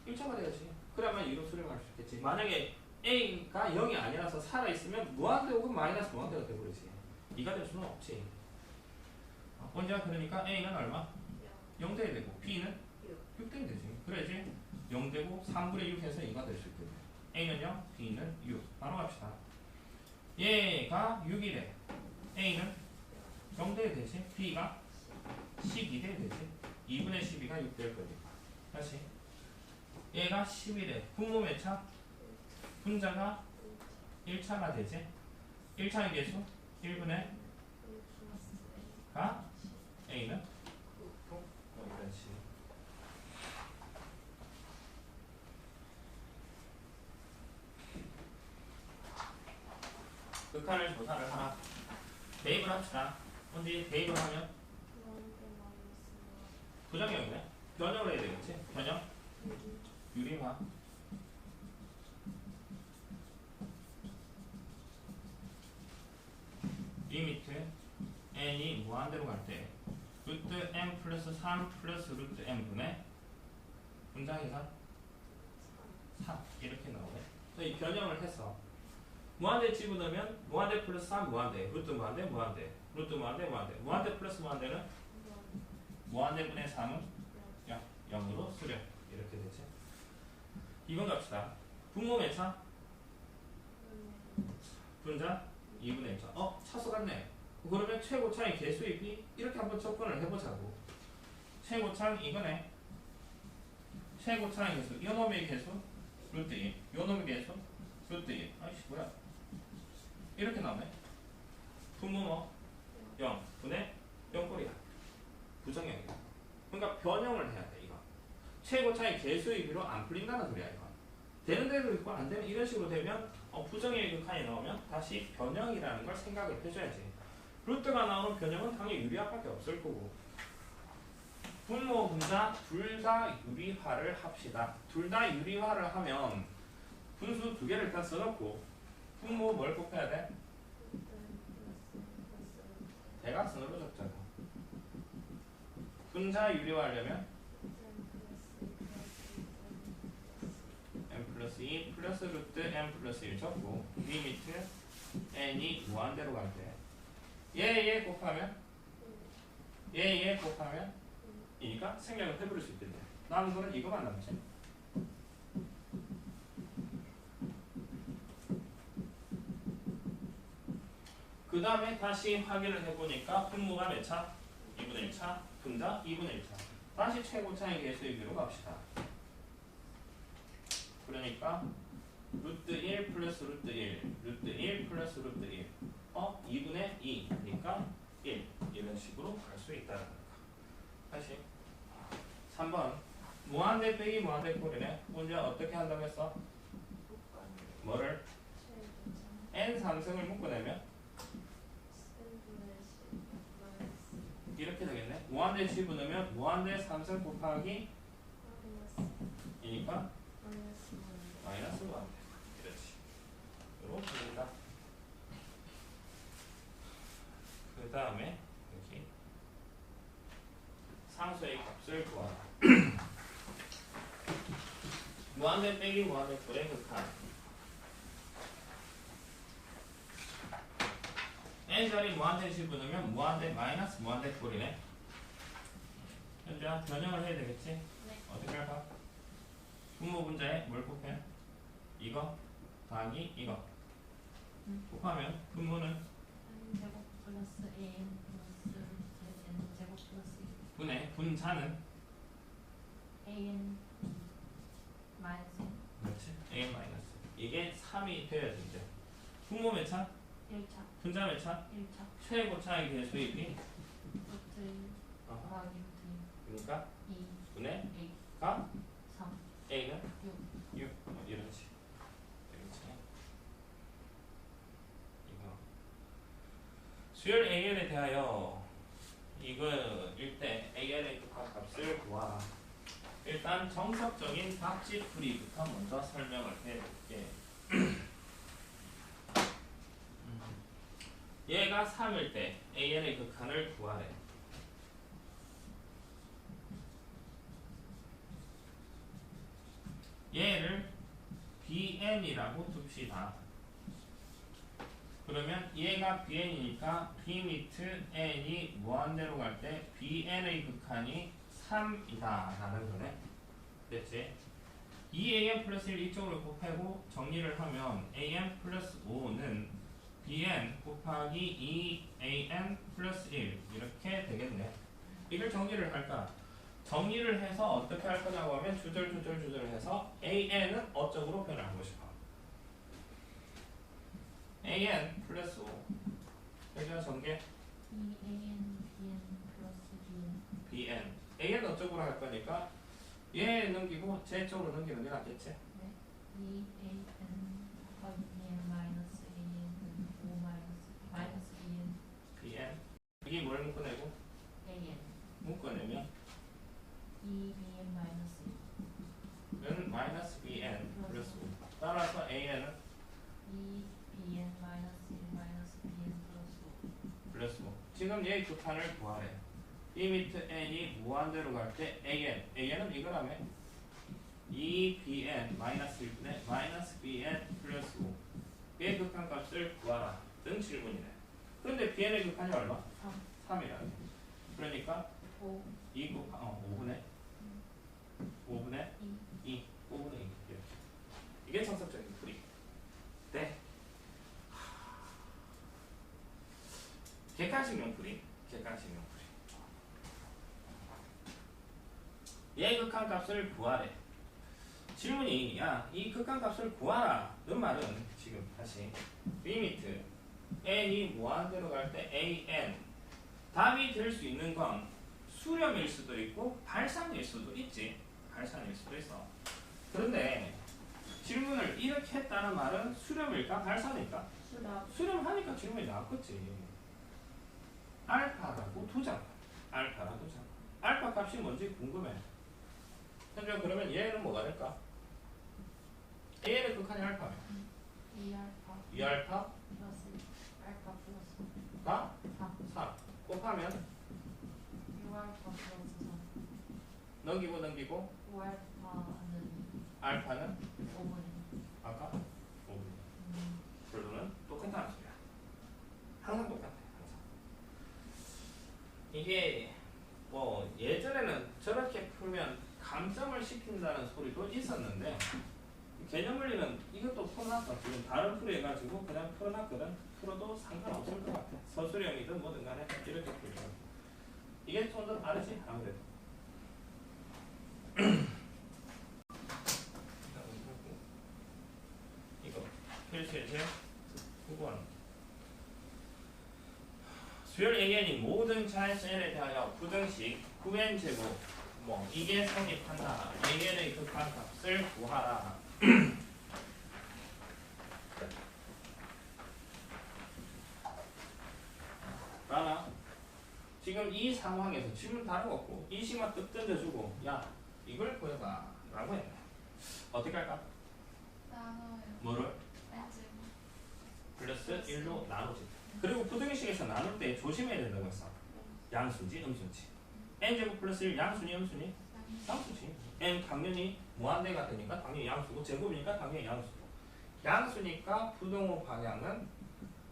1차가 돼야지. 그러면 이로 수렴할 수 있겠지. 만약에 a가 0이 아니라서 살아있으면 무한대 혹은 마이너스 무한대가 돼버리지. 2가 될 수는 없지. 언제야? 그러니까 a는 얼마? 0 돼야 되고 b는 6 돼야 되지. 그래야지 0 되고 3분의 6 해서 2가 될 수 있거든. a는 0, b는 6. 바로 갑시다. 얘가 6이래. a는 0 돼야 되지. b가 12 돼야 되지. 2분의 12가 6 될 거니까. 다시 얘가 11에 분모 몇 차? 분자가 1차가 되지. 1차의 개수 1분의 가 a는 9. 이런 식. 극한을 조사를 하라. 대입을 합시다. 언제 대입을 하면 부정형이네. 변형을 해야 되겠지. 변형 유리화 리미트 n이 무한대로 갈 때 루트 n 플러스 3 플러스 루트 n 분의 분자계산 3 이렇게 나오네. 이 변형을 해서 무한대 집어넣으면 무한대 플러스 3 무한대, 루트 무한대 무한대, 루트 무한대 무한대, 무한대 플러스 무한대는 무한대분의 3은 0으로 수렴 이렇게 되지. 이건 갑시다. 분모 몇 차? 분자 2분의 1차. 차수 같네. 그러면 최고차의 개수입이 이렇게 한번 접근을 해보자고. 최고차는 이거네. 최고차의 개수, 요 놈의 개수 루트 1, 요 놈의 개수 루트 1. 아이씨 뭐야? 이렇게 나오네. 분모 뭐? 0 분의 0꼴이야. 부정형이야. 그러니까 변형을 해야 돼 이거. 최고차의 개수입으로 안 풀린다는 소리야 이거. 되는 대로 있고 안 되는 이런 식으로 되면 부정의 극한이 나오면 다시 변형이라는 걸 생각을 해줘야지. 루트가 나오는 변형은 당연히 유리화밖에 없을 거고. 분모 분자 둘 다 유리화를 합시다. 둘 다 유리화를 하면 분수 두 개를 다 써놓고 분모 뭘 곱해야 돼? 대각선으로 적자고. 분자 유리화하려면 n 플러스 2 플러스 루트 n 플러스 1 적고 리미트 n이 무한대로 갈 때 얘 곱하면 얘 곱하면 이니까 생략을 해버릴 수 있겠네. 남은 거는 이거만 남지. 그 다음에 다시 확인을 해보니까 분모가 몇 차? 2분의 1차, 분자 2분의 1차. 다시 최고차의 개수의 비로 갑시다. 그러니까 루트 1 플러스 루트 1, 루트 1 플러스 루트 1 2분의 2니까 1 이런 식으로 갈 수 있다는 거야. 다시 3번 무한대 빼기 무한대 꼴이네. 문제 어떻게 한다고 했어? 뭐를? n 상승을 묶어내면 이렇게 되겠네. 무한대 집어넣으면 무한대 3승 곱하기 이니까 마이너스 무한대. 이렇지. 이렇게 됩니다. 그 다음에 여기 상수의 값을 구하라. 무한대 빼기 무한대 꼴의 극한. n자리 무한대 집어넣으면 무한대 마이너스 무한대 꼴이네. 현재 변형을 해야 되겠지? 네. 어떻게 할까? 분모 분자에 뭘 곱해? 이거 더하기 이거 곱하면 분모는 제곱 플러스 n 플러스 n 제곱 플러스 분의 분자는 an 마이너스 그렇지? a 마이너스 이게 3이 돼야지 이제. 분모 몇 차? 1차 분자 몇 차? 1차 최고차의 개수입이 루트 더하기 루트 그러니까 2 분의 1 가 3 a는 6 6 이렇지. 이렇지. 이거 수열 AL에 대하여 이거일 때 AL의 극한값을 구하라. 일단 정석적인 박쥐풀이부터 먼저 설명을 해볼게. 얘가 3일 때 AL의 극한을 구하래. 얘를 BN이라고 둡시다. 그러면 얘가 BN이니까 리미트 N이 무한대로 갈 때 BN의 극한이 3이다 라는 거네. 됐지? 2AM 플러스 1 이쪽으로 곱하고 정리를 하면 AM 플러스 5는 BN 곱하기 2AN 플러스 1 이렇게 되겠네. 이걸 정리를 할까? 정리를 해서 어떻게 할 거냐고 하면 주절 해서 AN은 어쪽으로 변하고 싶어. AN 플러스 5 그죠? 전개 2an bn 플러스 bn BN AN 어쪽으로 할 거니까 얘 넘기고 제 쪽으로 넘기는 게 낫겠지? 네 2an 곱하기 bn 마이너스 an은 5 마이너스 bn BN 이게 뭘 묶어내고? an 묶어내면 2bn 마이너스 는 마이너스 BN 플러스 5 따라서 AN은 2bn 마이너스 1 마이너스 bn 플러스 지금 얘의 극한을 구하래. 리미트 n이 무한대로 갈 때 an은 이거라며 2bn 마이너스 1분의 마이너스 bn 플러스 5 얘의 극한값을 구하라 등 질문이네. 그런데 bn의 극한이 얼마? 3이라네. 그러니까 5 2 곱하 5분의 2 5분의 2 이렇게. 이게 정석적인 풀이. 네. 객관식용 풀이. 객관식용 풀이. 얘 극한값을 구하래. 질문이 야 이 극한값을 구하라 는 말은 지금 다시 리미트 n이 무한대로 갈 때 an 답이 될 수 있는 건 수렴일 수도 있고 발산일 수도 있지. 발산일 수도 있어. 그런데 질문을 이렇게 했다는 말은 수렴일까 발산일까? 수랍 수렴하니까 질문이 나왔겠지. 알파라고 두자. 알파라고 두자. 알파 값이 뭔지 궁금해. 현재 그러면 얘는 뭐가 될까? A의 극한이 알파면 2알파 2알파가 플러스 알파 플러스 4 곱하면 6알파 플러스 3 넘기고 5알파는 알파는 5분의 아까 5분. 결론은 똑같다는 소리야. 항상 똑같아. 항상. 이게 뭐 예전에는 저렇게 풀면 감점을 시킨다는 소리도 있었는데 개념 원리는 이것도 풀어놨어. 지금 다른 풀이 해가지고 그냥 풀어놨거든. 풀어도 상관없을 것 같아. 서술형이든 뭐든 간에 이렇게 풀죠. 이게 좀 더 다르지 아무래도. 이거 필수예제 9번. 수열 AN이 모든 자연수 N에 대하여 부등식 9n 제곱 뭐 이게 성립한다. AN의 극한값을 구하라. 라나 지금 이 상황에서 질문 다른 거 없고 이 시간 뜩 던져주고 야 이걸 구해봐 라고 했네. 어떻게 할까? 나눠요 뭐를? n제곱 플러스 1로 나누지. 그리고 부등식에서 나눌 때 조심해야 된다고 했어. 양수인지 음수인지. n제곱 플러스 1 양수니 음수니? 양수지. n 당연히 무한대가 되니까 당연히 양수고 제곱이니까 당연히 양수고. 양수니까 부등호 방향은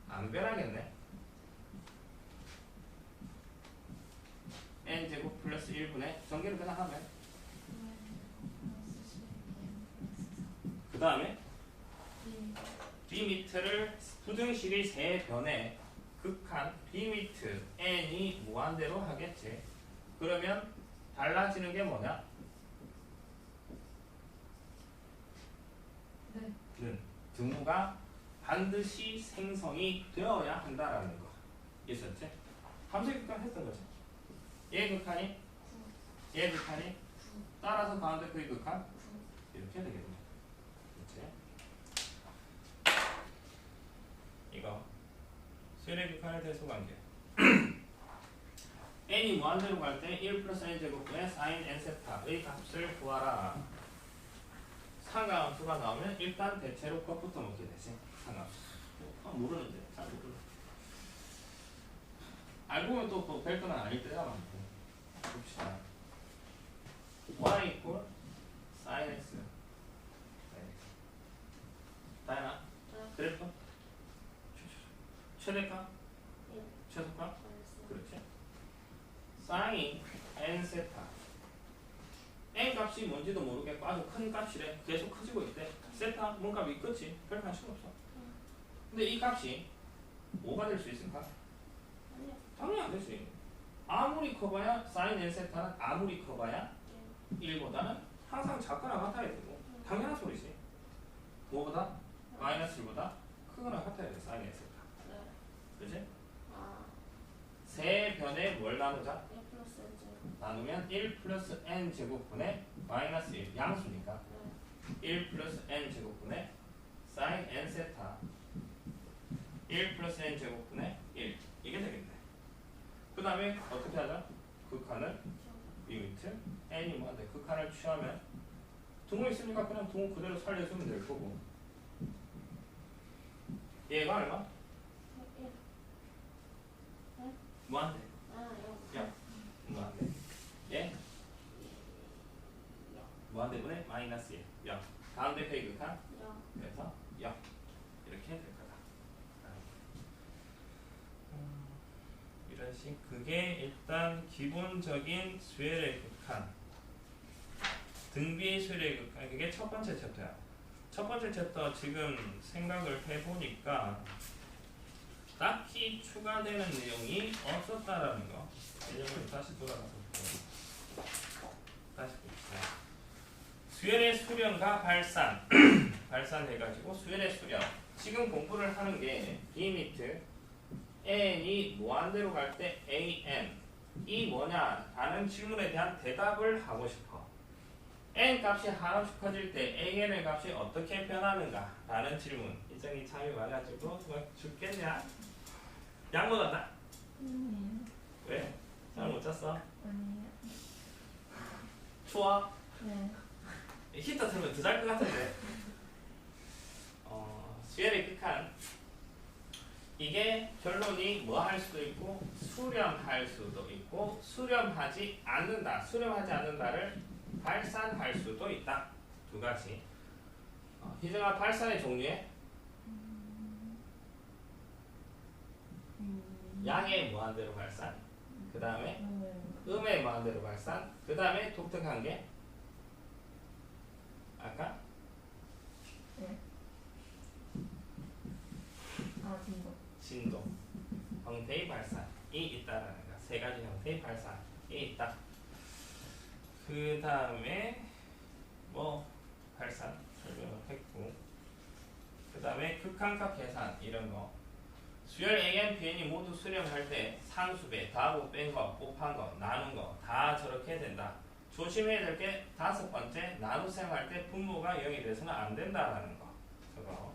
안 변하겠네. n제곱 플러스 1분의 전개를 그냥 하면 플러스 12n 플러스 그 다음에 4 B미트를 부등식의 세 변에 극한 B미트 n이 무한대로 하겠지. 그러면 달라지는 게 뭐냐? 네. 는 등호가 반드시 생성이 되어야 한다라는 거 있었지? 함수의 극한 했던 거지. 얘 극한이 9 얘 극한이 9 따라서 가운데 그의 극한 9 이렇게 되겠네. 그렇지? 이거 수열의 극한의 대소관계. n이 무한대로 갈 때 1 플러스 n 제곱분의 sin n 세타의 값을 구하라. 상가함수가 나오면 일단 대체로 것부터 먹게 되지. 상가함수. 모르는데 잘 모르는. 알고 보면 또 될 거는 아닐 때가 많고. 봅시다. y equal sin x. 다이나 그래프 최대값 1 최소값 플러스 그렇지. sin n 세타 n 값이 뭔지도 모르겠고 아주 큰 값이래. 계속 커지고 있대. 세타 뭔값이 있겠지. 별 관심 없어. 근데 이 값이 5가 될 수 있을까? 아니요 당연히 안 되지. 아무리 커봐야 sin n 세타는 아무리 커봐야 1보다는 항상 작거나 같아야 되고 당연한 소리지. 뭐보다? 마이너스 1보다 크거나 같아야 돼. sin n 세타. 네. 그치? 아 세 변에 뭘 나누자? 1 플러스 n제곱 나누면 1 플러스 n 제곱분의 마이너스 1 양수니까 네 1 플러스 n 제곱분의 sin n 세타 1 플러스 n 제곱분의 1 이게 되겠네. 그 다음에 어떻게 하자? 극한을 리미트 n이 뭐한데 극한을 취하면 등호 있으니까 그냥 등호 그대로 살려주면 될 거고 얘가 얼마? 1 무한대. 아, 이거. 야. 무한대. 예? 무한대분의 마이너스 1. 0. 가운데 빼기 극한. 그래서 0. 이렇게 될 거다. 이런 식. 그게 일단 기본적인 수열의 극한. 등비 수열의 극한. 그게 첫 번째 챕터야. 첫 번째 챕터 지금 생각을 해보니까 딱히 추가되는 내용이 없었다라는 거. 내용을 다시 돌아가서 볼게요. 다시 봅시다. 수열의 수렴과 발산. 발산해가지고 수열의 수렴. 지금 공부를 하는 게 리미트 n이 무한대로 갈 때 an 이 뭐냐 라는 질문에 대한 대답을 하고 싶어. n 값이 한없이 커질 때 an의 값이 어떻게 변하는가 라는 질문. 이정이 잠이 와가지고 뭐 죽겠냐? 약 먹었나? 아니에요. 왜? 잘 못 잤어? 아니에요. 추워? 네. 히터 틀면 더 잘 것 같은데. 수열의 극한. 이게 결론이 뭐 할 수도 있고 수렴할 수도 있고 수렴하지 않는다. 수렴하지 않는다를 발산할 수도 있다. 두 가지. 희정아 발산의 종류에 양의 무한대로 발산. 그 다음에 음의 무한대로 발산. 그 다음에 독특한 게 아까 네. 아, 진도. 진도 형태의 발산이 있다라는 거. 세 가지 형태의 발산이 있다. 그 다음에 뭐 발산 설명을 했고, 그 다음에 극한값 계산 이런 거. 수열 AN, BN이 모두 수렴할 때 상수배, 더하고 뺀 거, 곱한 거, 나눈 거 다 저렇게 된다. 조심해야 될 게 다섯 번째, 나눗셈 할 때 분모가 0이 돼서는 안 된다라는 거. 저거.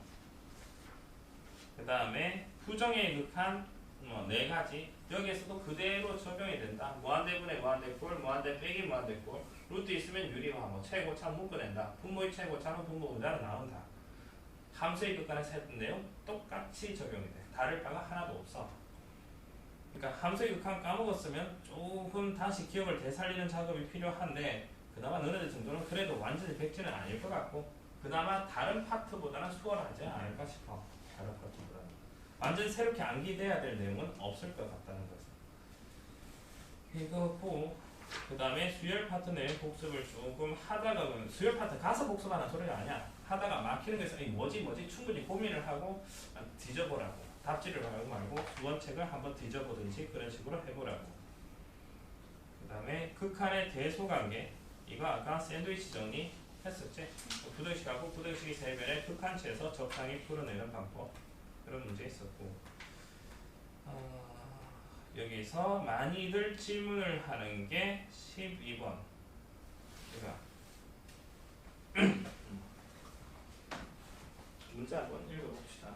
그 다음에 부정의 극한 네 가지. 여기에서도 그대로 적용이 된다. 무한대분의 무한대꼴, 무한대 빼기 무한대꼴. 루트 있으면 유리화, 뭐 최고차 묶어낸다. 분모의 최고차는 분모 분자로 나온다. 함수의 극한의 세 내용 똑같이 적용이 돼. 다를 바가 하나도 없어. 그러니까 함수의 극한 까먹었으면 조금 다시 기억을 되살리는 작업이 필요한데, 그나마 너네들 정도는 그래도 완전히 백지는 아닐 것 같고, 그나마 다른 파트보다는 수월하지 않을까 싶어. 다른 파트보다는. 완전 새롭게 암기돼야 될 내용은 없을 것 같다는 거죠. 이거고, 그 다음에 수열 파트 내용 복습을 조금 하다가 보면, 수열 파트 가서 복습하는 소리가 아니야. 하다가 막히는 거 있으면 뭐지 충분히 고민을 하고 뒤져보라고. 답지를 하고 말고 수원책을 한번 뒤져보든지 그런 식으로 해보라고. 그 다음에 극한의 대소관계. 이거 아까 샌드위치 정리 했었지? 부등식하고 부등식이 세변의 극한치에서 적당히 풀어내는 방법. 그런 문제 있었고, 여기서 많이들 질문을 하는 게 12번. 문제 한번 읽어봅시다.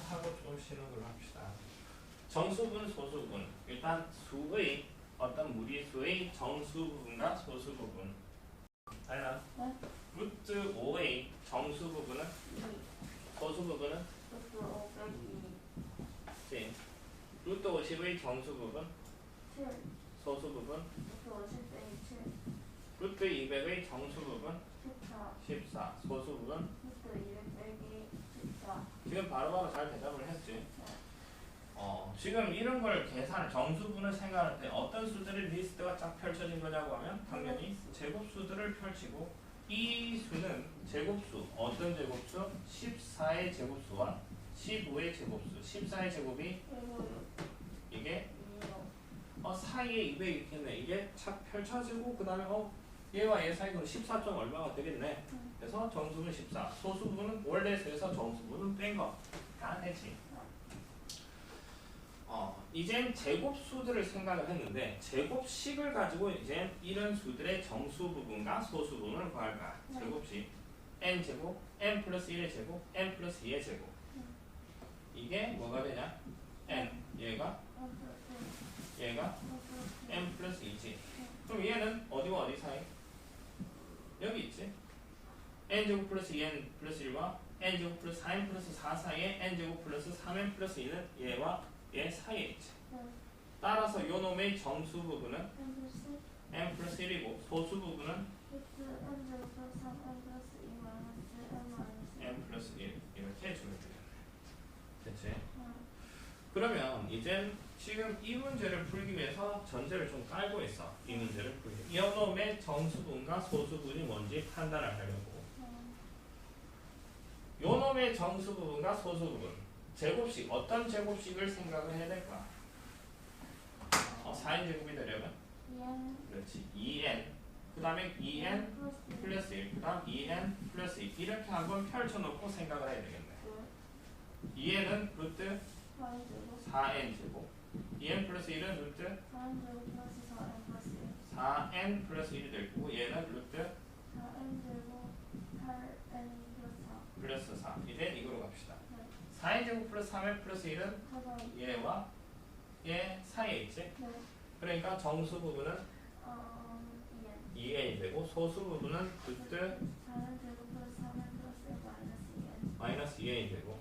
하고 좀 쉬는 걸로 합시다. 정수분, 소수분. 일단 수의 어떤 무리수의 정수 부분과 소수 부분. 아니나 네? 루트 5의 정수 부분은 2 소수 부분은 루트 5 빼기 지. 루트 50의 정수 부분 7 소수 부분 루트 50 빼기 7 루트 200의 정수 부분 14 14 소수 부분. 루트 200 빼기 14 지금 바로바로 잘 대답을 했지. 지금 이런 걸 계산을 정수분을 생각할 때 어떤 수들의 리스트가 쫙 펼쳐진 거냐고 하면 당연히 제곱수들을 펼치고 이 수는 제곱수 어떤 제곱수? 14의 제곱수와 15의 제곱수 14의 제곱이 그리고 이게 2요 사이에 200 있겠네. 이게 착 펼쳐지고 그 다음에 얘와 얘 사이 는 14 점 얼마가 되겠네. 그래서 정수분 14 소수분은 원래 수에서 정수분은 뺀 거 다 되지. 이젠 제곱수들을 생각을 했는데 제곱식을 가지고 이제 이런 수들의 정수 부분과 소수 부분을 구할까? 네. 제곱식 n제곱, n 플러스 1의 제곱, n 플러스 2의 제곱. 이게 뭐가 되냐? n 얘가 n 플러스 2지. 그럼 얘는 어디와 어디 사이? 여기 있지. n제곱 플러스 2n 플러스 1과 n제곱 플러스 4n 플러스 4 사이에 n제곱 플러스 3n 플러스 2는 얘와 얘 사이에 있지. 따라서 요 놈의 정수 부분은 n 플러스 1이고 소수 부분은 n 플러스 1 이렇게 해주면 되겠네. 됐지? 그러면 이제 지금 이 문제를 풀기 위해서 전제를 좀 깔고 있어. 이 문제를 풀기. 이 놈의 정수 부분과 소수 부분이 뭔지 판단을 하려고. 요 놈의 정수 부분과 소수 부분 제곱식 어떤 제곱식을 생각을 해야 될까? 4n 제곱이 되려면 그렇지 2n 그 다음에 2n 플러스 1 그 다음 2n 플러스 2 이렇게 한번 펼쳐놓고 생각을 해야 되겠네. 2n은 루트 4n 제곱 2n 플러스 1은 루트 4n 플러스 1이 될 거고 얘는 루트 플러스 4 이제 이거로 갑시다. 4n 제곱 플러스 3n 플러스 1은 얘와 얘 사이에 있지? 그러니까 정수 부분은 2n이 되고 소수 부분은 루트 마이너스 2n이 되고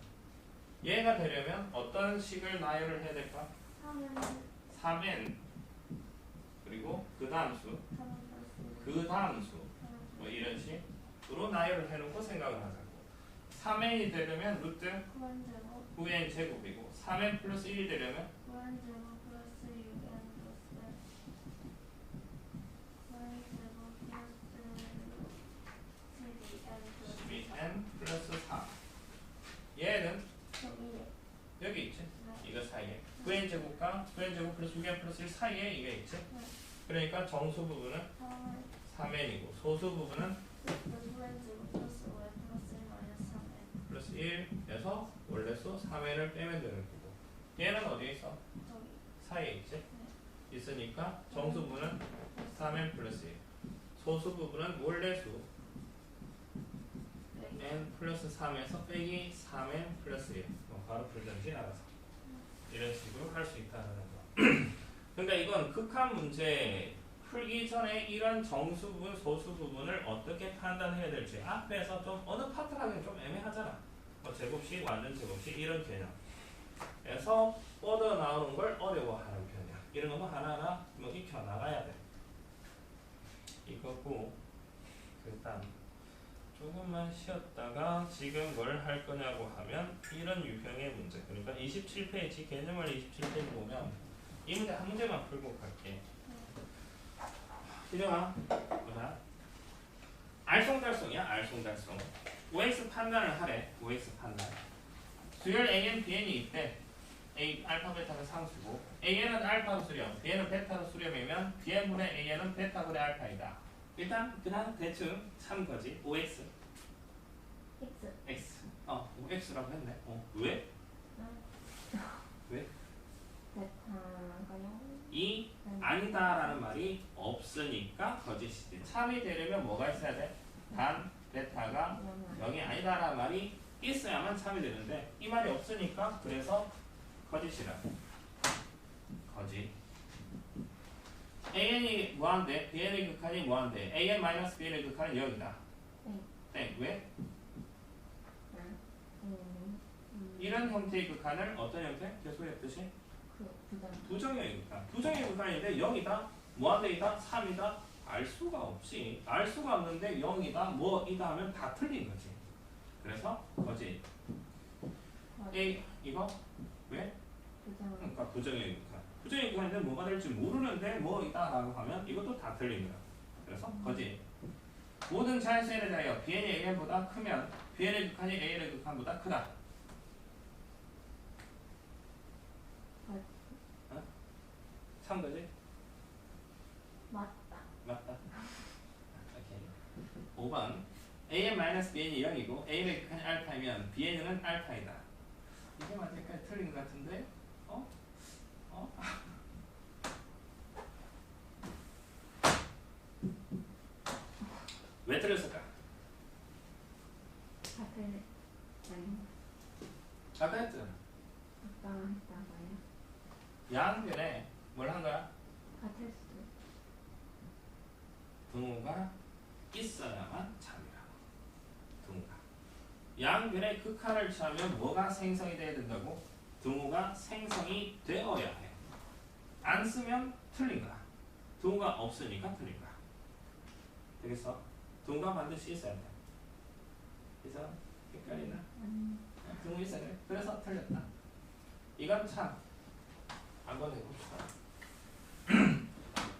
얘가 되려면 어떤 식을 나열을 해야 될까? 3n 그리고 그 다음 수 그 다음 수 뭐 이런 식으로 나열을 해놓고 생각을 하자고. 3n이 되려면 루트 9n 제곱이고 3n 플러스 1이 되려면 12n 플러스 4 얘는 여기 있지? 이거 사이에 9n 제곱과 9n 제곱 플러스 6n 플러스 1 사이에 이게 있지? 그러니까 정수 부분은 3n이고 소수 부분은 플러스 1에서 원래수 3n을 빼면 되는 거고 얘는 어디에 있어? 사이에 있지? 있으니까 정수 부분은 3n 플러스 1 소수 부분은 원래수 n 플러스 3에서 빼기 3n 플러스 1 바로 풀든지 알아서 이런 식으로 할 수 있다는 거. 그러니까 이건 극한 문제 풀기 전에 이런 정수 부분, 소수 부분을 어떻게 판단해야 될지 앞에서 좀 어느 파트를 하기는 좀 애매하잖아. 뭐 제곱식, 완전 제곱식 이런 개념. 그래서 뻗어 나오는 걸 어려워하는 편이야. 이런 거는 하나하나 뭐 익혀 나가야 돼. 이거고 일단 조금만 쉬었다가 지금 뭘 할 거냐고 하면 이런 유형의 문제. 그러니까 27페이지 개념을 27페이지 보면 이 문제 한 문제만 풀고 갈게. 기정아, 보자. 알쏭달쏭이야, 알쏭달쏭. OX 판단을 하래. OX 판단. 수열 AN, BN이 있대. A 알파 베타가 상수고 AN은 알파 수렴, BN은 베타 수렴이면 BN분의 AN은 베타분의 알파이다. 일단 그냥 대충 참거지. OX X OX라고 했네. 왜? 왜? 이 아니다라는 말이 없으니까 거짓이지. 참이 되려면 뭐가 있어야 돼? 단 베타가 0이 아니다라는 말이 있어야만 참이 되는데 이 말이 없으니까 그래서 거짓이라. 거짓. an이 뭐한데? bn의 극한이 뭐한데? an-bn의 극한은 0이다. 네. 왜? 이런 형태의 극한을 어떤 형태? 계속 했듯이 부정형의 극한. 부정형의 극한인데 0이다? 뭐한데이다? 3이다? 알 수가 없지. 알 수가 없는데 0이다? 뭐이다 하면 다 틀린 거지. 그래서 거짓. A 이거 왜? 그러니까 부정형의 극한. 부정형의 극한인데 뭐가 될지 모르는데 뭐이다 라고 하면 이것도 다 틀린 거야. 그래서 거짓. 모든 자연수에 대하여 bn이 an보다 크면 bn의 극한이 an의 극한보다 크다. 어? 참 거지? 맞다. 맞다. 오케이. 5번 an-bn이 0이고 a의 극한이 알파이면 bn은 알파이다. 이게 맞을까요? 틀린 것 같은데? 어? 어? 왜 틀렸을까? 같을 아니 아까 했잖아. 아까 했다고요? 양변에 뭘 한 거야? 같을 수도 등호가 있어야만 참이라고. 등호가. 양변에 극한을 취하면 뭐가 생성이 돼야 된다고? 등호가 생성이 되어야 해. 안 쓰면 틀린 거야. 등호가 없으니까 틀린 거야. 되겠어? 등호가 반드시 있어야 돼. 그래서 헷갈리나? 등호 있어야 돼. 그래서 틀렸다. 이건 참 한번 해봅시다.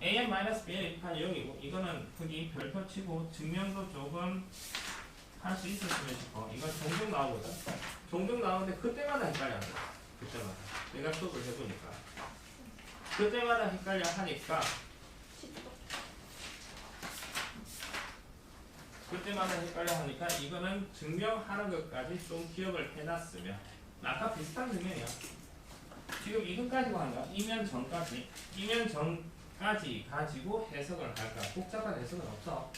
an-bn의 극한이 0이고 이거는 거기 별표 치고 증명도 조금 할 수 있었으면 싶어. 이건 종종 나오거든. 종종 나오는데 그때마다 헷갈려. 그때마다. 내가 수업을 해보니까. 그때마다 헷갈려 하니까 이거는 증명하는 것까지 좀 기억을 해놨으면 아까 비슷한 증명이야. 지금 이것까지 한 거야. 이면 전까지 가지고 해석을 할까? 복잡한 해석은 없어.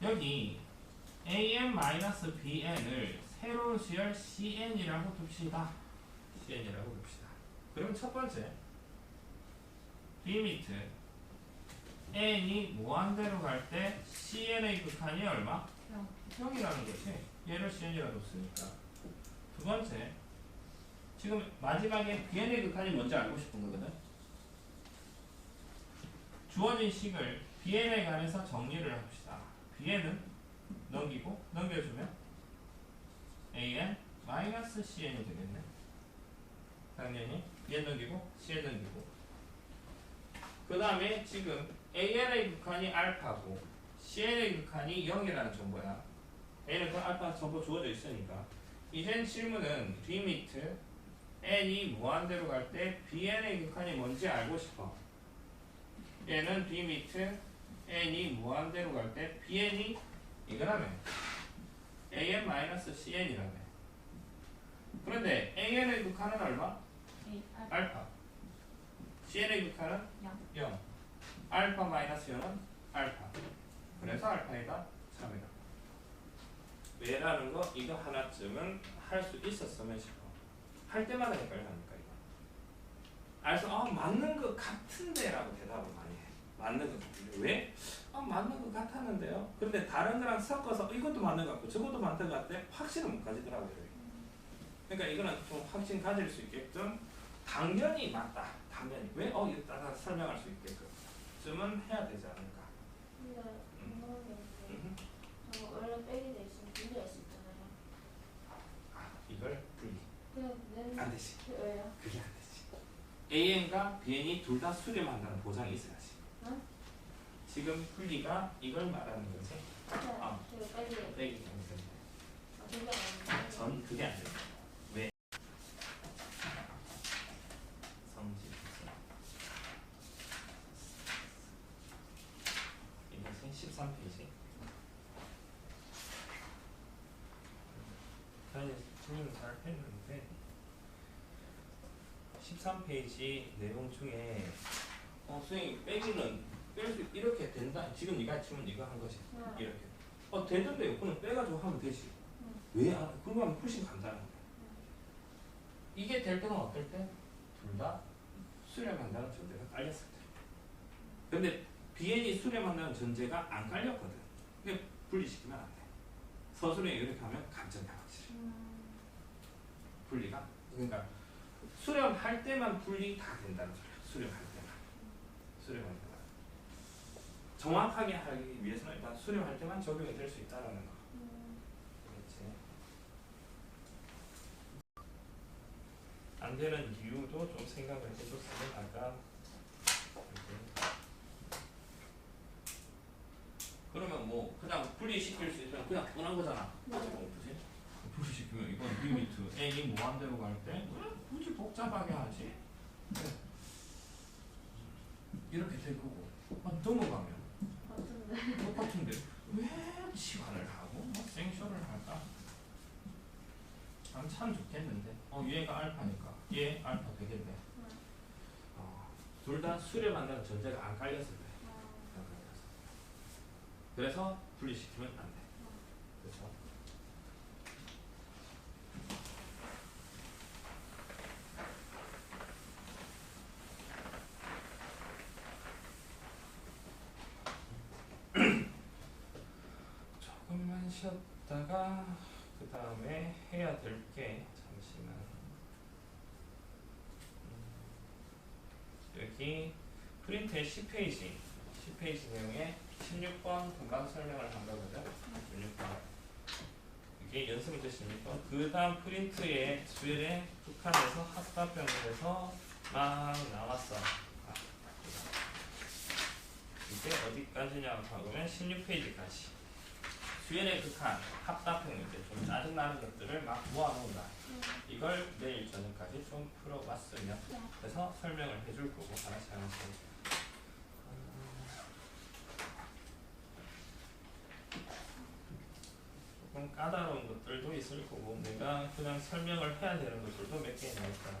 여기 an-bn을 세로로 지을 cn이라고 둡시다. 그럼 첫 번째 리미트 n이 무한대로 갈 때 cn의 극한이 얼마? 0이라는 거지. 얘를 cn이라 뒀으니까. 두 번째 지금 마지막에 bn의 극한이 뭔지 알고 싶은 거거든. 주어진 식을 bn에 관해서 정리를 합시다. bn은 넘겨주면 an-cn이 되겠네. 당연히 bn 넘기고 cn 넘기고. 그 다음에 지금 an의 극한이 알파고 cn의 극한이 0이라는 정보야. a는 그 알파 정보 주어져 있으니까. 이젠 질문은 리미트 n이 무한대로 갈 때 bn의 극한이 뭔지 알고 싶어. 얘는 리미트 n이 무한대로 갈 때 bn이 이거라며 an-cn이라며. 그런데 an의 극한은 얼마? 알파. cn의 극한은 0. 알파 마이너스 0은 알파. 그래서 알파이다 3이다. 왜라는 거 이거 하나쯤은 할 수 있었으면 싶어. 할 때마다 헷갈려하니까 이거. 알아서 맞는 것 같은데 라고 대답을 많이 해. 맞는 것 같은데. 왜? 맞는 것 같았는데요. 근데 다른 거랑 섞어서 이것도 맞는 것 같고 저것도 맞는 것 같은데 확신은 못 가지더라고요. 그러니까 이거는 좀 확신 가질 수 있게끔 당연히 맞다. 당연히. 왜? 이거 따라 설명할 수 있게끔 쯤은 해야 되지 않을까. 근데 궁금한 게 있는데 저거 원래 빼기 돼 있으면 분리할 수 있잖아요. 이걸 분리. 그냥 안 되지. 왜요? 그게 안 되지. an과 bn이 둘 다 수렴한다는 보장이 있어야지. 응? 지금 분리가 이걸 말하는 거지. 그냥 제가 빼기 빼기 때문에. 그게 아닌데 전 그게 안 돼요. 왜? 성질. 이것은 13페이지. 사실 질문을 잘 했는데 13페이지 내용 중에 선생님 빼기는 뺄 수 이렇게 된다. 지금 네가 질문 이거 한 거지. 응. 이렇게. 되던데요. 그럼 빼가지고 하면 되지. 왜? 그러면 훨씬 간단한데. 이게 될 때는 어떨 때? 둘 다 수렴한다는 전제가 깔렸을 때. 근데 BN이 수렴한다는 전제가 안 깔렸거든. 그러니까 분리시키면 안 돼. 서술형이 이렇게 하면 감점이 확실해. 분리가. 그러니까 수렴할 때만 분리 다 된다는 소리야. 수렴할 때만. 수렴할 때만. 정확하게 하기 위해서는 일단 수렴할 때만 적용이 될 수 있다는 거. 그렇지. 안 되는 이유도 좀 생각을 해줬으면 아까. 그러면 뭐 그냥 분리시킬 수 있으면 그냥 뻔한 거잖아. 그지? 분리시키면 이건 리미트 A이 무한대로 갈 때 왜 굳이 복잡하게 하지? 네. 이렇게 될 거고 넘어가면 똑같은데 왜 치환을 하고 뭐 생쇼를 할까? 참 좋겠는데 얘가 알파니까 얘 알파 되겠네. 둘 다 수렴한다는 전제가 안 깔렸을 때. 그래서 분리시키면 안 돼. 그렇죠? 조금만 쉬었다가 그 다음에 해야 될 게 잠시만. 여기 프린트의 10페이지 내용에 16번 금방 설명을 한 거거든. 16번. 이게 연습문제 16번. 그 다음 프린트의 수열에 북한에서 합답형을 해서 막 나왔어. 이게 어디까지냐고 하면 16페이지까지. 수열의 극한, 합답형 문제, 좀 짜증나는 것들을 막 모아놓는다. 이걸 내일 저녁까지 좀 풀어봤으면. 그래서 설명을 해줄 거고, 하나씩 하나씩. 조금 까다로운 것들도 있을 거고, 내가 그냥 설명을 해야 되는 것들도 몇 개 나올 거야.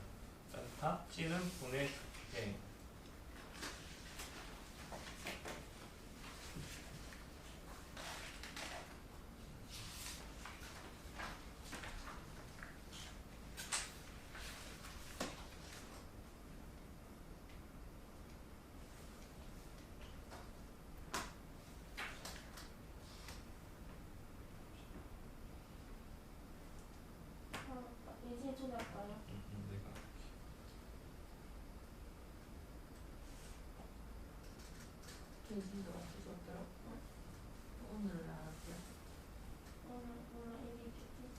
답지는 보내줄게. 예진이 초대할까요? 내가 돼지도 없으셨더라. 오늘 나왔어요. 오늘 일이 있겠지?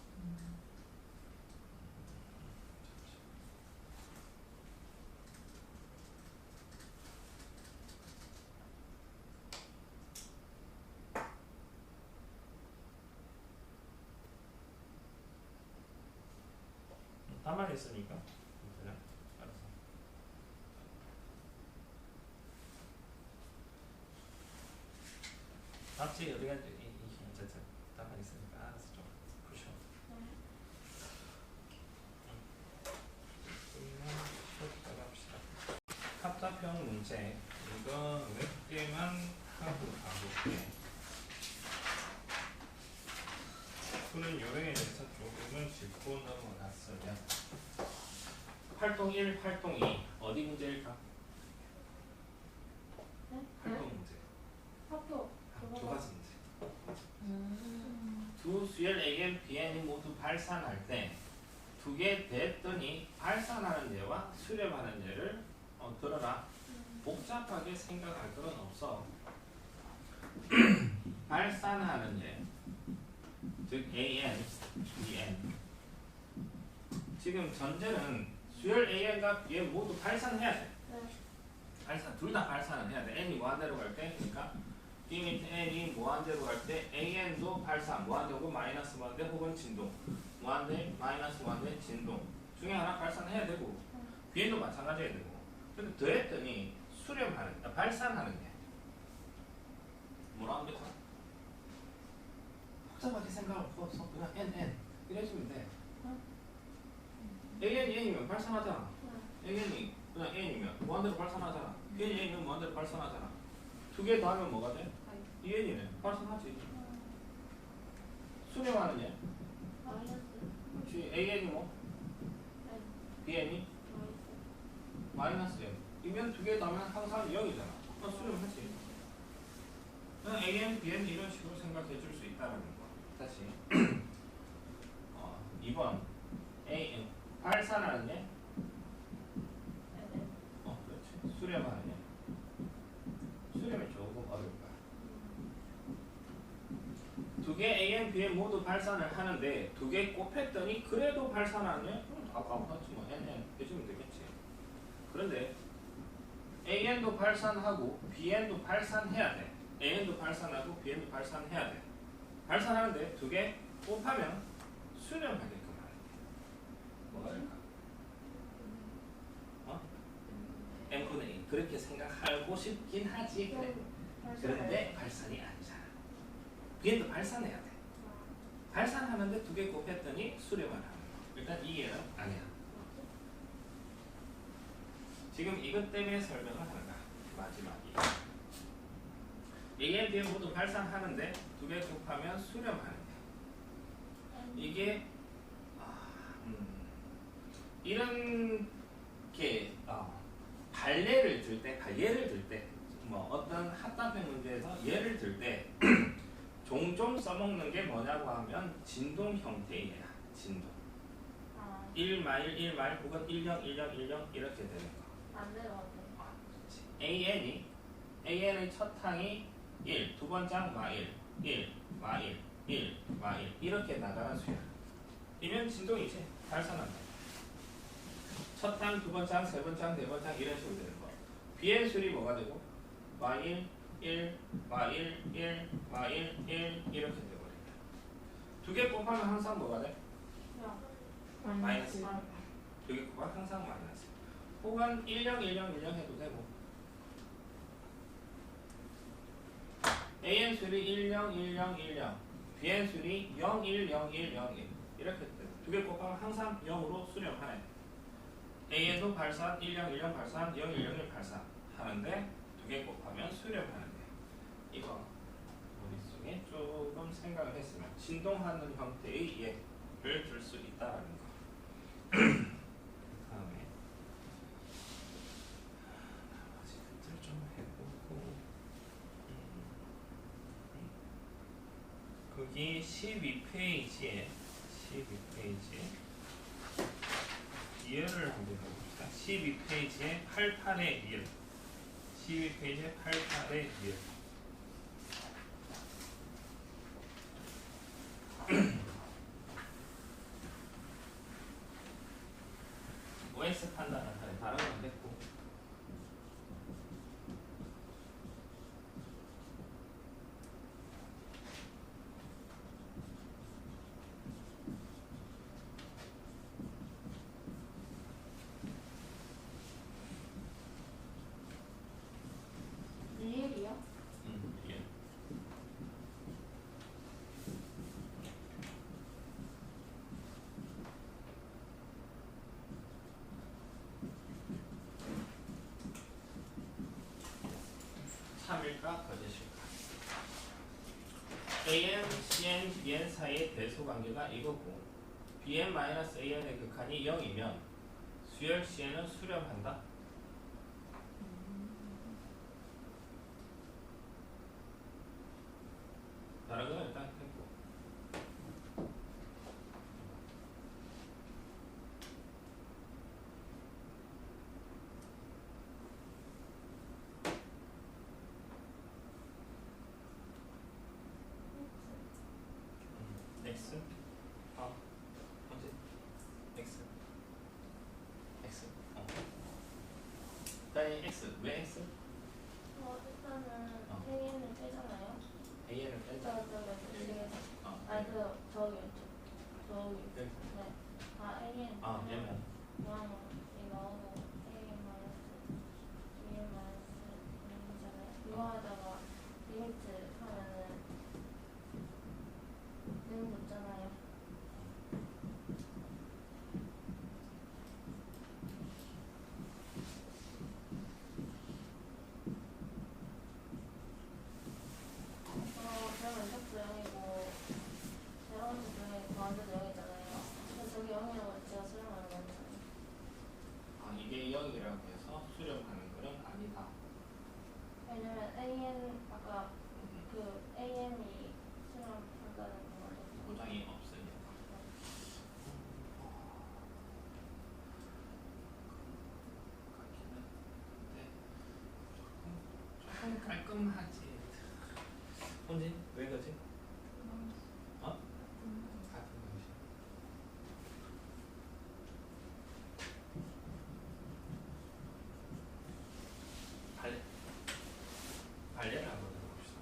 다만 있으니까 그냥 알아서. 답지 어디 가지? 어쨌든 다만 있으니까 알아서 좀 푸셔. 그러면 쉬었다 갑시다. 합답형 문제 이거 몇 개만 하고 가볼게. 푸는 요령에 대해서 조금은 짚고 넘어갔으면. 활동 1, 활동 2 어디 문제일까? 네? 활동 문제. 학교 두 가지 문제. 두 수열 An, Bn이 모두 발산할 때 두 개 됐더니 발산하는 예와 수렴하는 예를 들어라. 복잡하게 생각할 필요는 없어. 발산하는 예, 즉 AN, BN. 지금 전제는 수열 An과 Bn 모두 발산해야 돼. 발산, 둘 다 발산을 해야 돼. N이 무한대로 갈 때, 그러니까 B 밑에 N이 무한대로 갈 때 AN도 발산, 무한대 혹은 마이너스 무한대 혹은 진동, 무한대, 마이너스 무한대, 진동 중에 하나 발산해야 되고 Bn도 마찬가지야 되고. 근데 더했더니 수렴하는, 발산하는 게 뭐라고 합니까? 복잡하게 생각할 필요 없어. 그냥 N 이래주면 돼. AN이 N이면 발산하잖아. AN이 그냥 N이면 무한대로 발산하잖아. Bn이 N이면 무한대로 발산하잖아. 두 개 더하면 뭐가 돼? 2N이네. 발산하지. 수렴하는 얘? 마이너스. 그렇지. AN이 뭐? N. BN이 마이너스 n. 이면 두 개 더하면 항상 0이잖아. 수렴하지. 그냥 AN, BN 이런 식으로 생각해 줄 수 있다는 거. 다시. 2번. AN. 발산하는 예? N. 그렇지. 수렴하는 예. 수렴이 조금 어려울 거야. 두 개 AN, BN 모두 발산을 하는데 두 개 곱했더니 그래도 발산하는 예? 아까 같이 뭐 NN 해주면 되겠지. 그런데 AN도 발산하고 BN도 발산해야 돼. AN도 발산하고 BN도 발산해야 돼. 발산하는데 두 개 곱하면 수렴하게끔 하는 게 뭐가 될까? n분의 1 그렇게 생각하고 싶긴 하지. 그래. 그런데 발산이 아니잖아. BN도 발산해야 돼. 발산하는데 두 개 곱했더니 수렴을 하는 거. 일단 이해는 아니야. 지금 이것 때문에 설명을 하는 거야. 마지막이. AN, BN 모두 발산하는데 두 개 곱하면 수렴하는 거야. 이게 이런 게 예를 들 때 뭐 어떤 합답형 문제에서 예를 들 때 종종 써먹는 게 뭐냐고 하면 진동 형태의 예야. 진동. 1 마일 1 마일 혹은 10 10 10 이렇게 되는 거. 안 내려가네. AN의 첫 항이 1, 두 번장 마일, 1, 마일, 1, 마일 이렇게 나가는 수야. 이면 진동이지. 발산한다. 첫 항, 두 번장, 세 번장, 네 번장 이런 식으로 되는 거. BN 술이 뭐가 되고? 마일, 1, 마일, 1, 마일, 1 이렇게 되버린다. 두 개 곱하면 항상 뭐가 돼? 마이너스. 두 개 곱하면 항상 마이너스. 혹은 10, 10, 10 해도 되고. AN 술이 10, 10, 10, BN 술이 0, 1, 0, 1, 0, 1 이렇게 돼. 두 개 곱하면 항상 0으로 수렴하네. AN도 발산 10, 10 발산 0, 1, 0, 1 발산 하는데 두 개 곱하면 수렴하는데 이거 머릿속에 조금 생각을 했으면 진동하는 형태의 예를 들 수 있다는 거. 다음에 나머지 것들 좀 해보고 거기 12페이지에 이해를 한번 해봅시다. 12페이지에 88의 이해. 12페이지에 88의 이해. OS 판단을 하는 다른 건 됐고. 리을이요? 예. 참일까 거짓일까? AN, CN, BN 사이의 대소 관계가 이거고 BN-AN의 극한이 0이면 수열 CN은 수렴한다. 다른 건 일단 했고. X? 언제? X? X? 일단 X. 왜 X? 일단은 어. AN을 빼잖아요. AN을 뺀다. 저기 저기 네. 네. AN 얘는 그냥 이거 하고 AN 마이너스 BN 마이너스 이잖아요. 이거 하다가 리미트 하면은 되는 거 있잖아요. 그러면 X 0이고 제로원수 중에 무한대도 0이잖아요. 아까 그 AN이 수렴한다는 거 보장이 없으니까. 그렇긴 한데 조금 깔끔하지. 혼지 왜 그러지? 어? 같은 방식. 발레를 한번 해봅시다.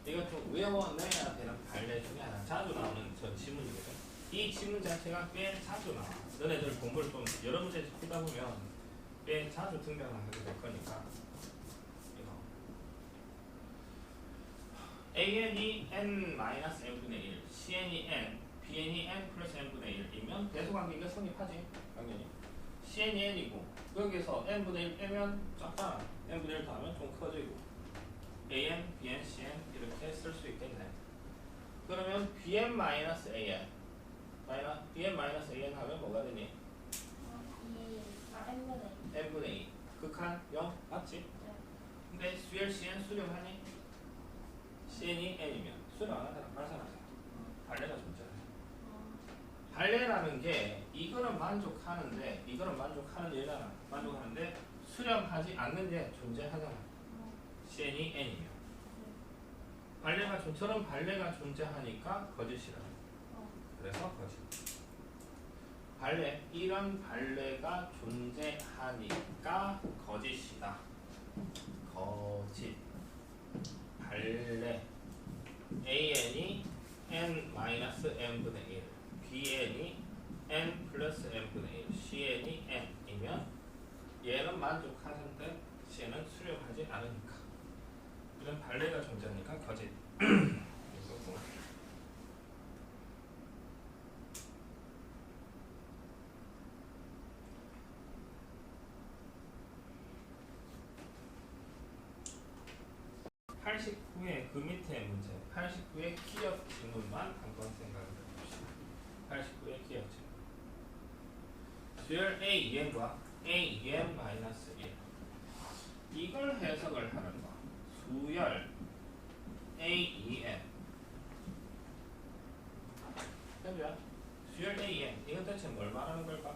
이거 좀 외워내야 되는 발레 중에 하나. 자주 나오는 전 지문이거든. 이 지문 자체가 꽤 자주 나와. 너네들 공부를 좀 여러 문제씩 풀다 보면 꽤 자주 등장하게 될 거니까. 이거. AN이 n-n분의 1, CN이 n, BN이 n 플러스 n분의 1이면 대소관계가 성립하지. 당연히. CN이 n이고 여기서 n분의 1 빼면 작잖아. n분의 1 더하면 좀 커지고 AN, BN, CN 이렇게 쓸 수 있겠네. 그러면 BN-AN BN-AN 하면 뭐가 되니? n분의 2 극한 0 맞지? 근데 수열 CN 수렴하니? CN이 n이면 수렴 안 하잖아. 발산하잖아. 발레가 존재하지. 발레라는 게 이거는 만족하는데 이거는 만족하는 얘잖아. 만족하는데 수렴하지 않는 게 존재하잖아. CN이 n이면 발레가 저런 발레가 존재하니까 거짓이라. 그래서 거짓. 발레 이런 발레가 존재하니까 거짓이다. 거짓. 발레 AN이 n-n분의 1, BN이 n 플러스 n분의 1, CN이 n이면 얘는 만족하는데 CN은 수렴하지 않으니까. 이런 발레가 존재하니까 거짓. 이거고. (89의) 그 밑에 문제 89의 기억 질문만 한번 생각해 봅시다. 89의 기억 질문. 수열 A, 2n과 A, 2n 마이너스 1 이걸 해석을 하는 거. 수열 A, 2n 그죠? 수열 A, 2n 이건 대체 뭘 말하는 걸까?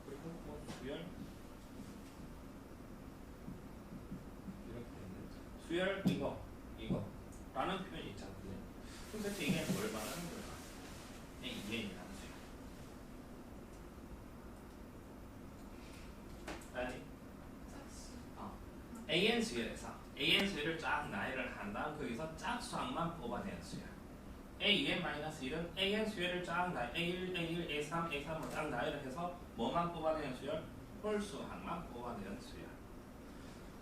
그리고 뭐 수열 이렇게 수열 이거 라는 표현이 있잖아. 그럼 대체 이게 뭘 말하는 걸까? A, 2n이라는 수열 아니 AN 수열에서 AN 수열을 쫙 나열을 한 다음 거기서 짝수항만 뽑아내는 수열. A2n-1은 AN 수열을 쫙 A1, A1, A3, A3을 쫙 나열을 해서 뭐만 뽑아내는 수열? 홀수항만 뽑아내는 수열.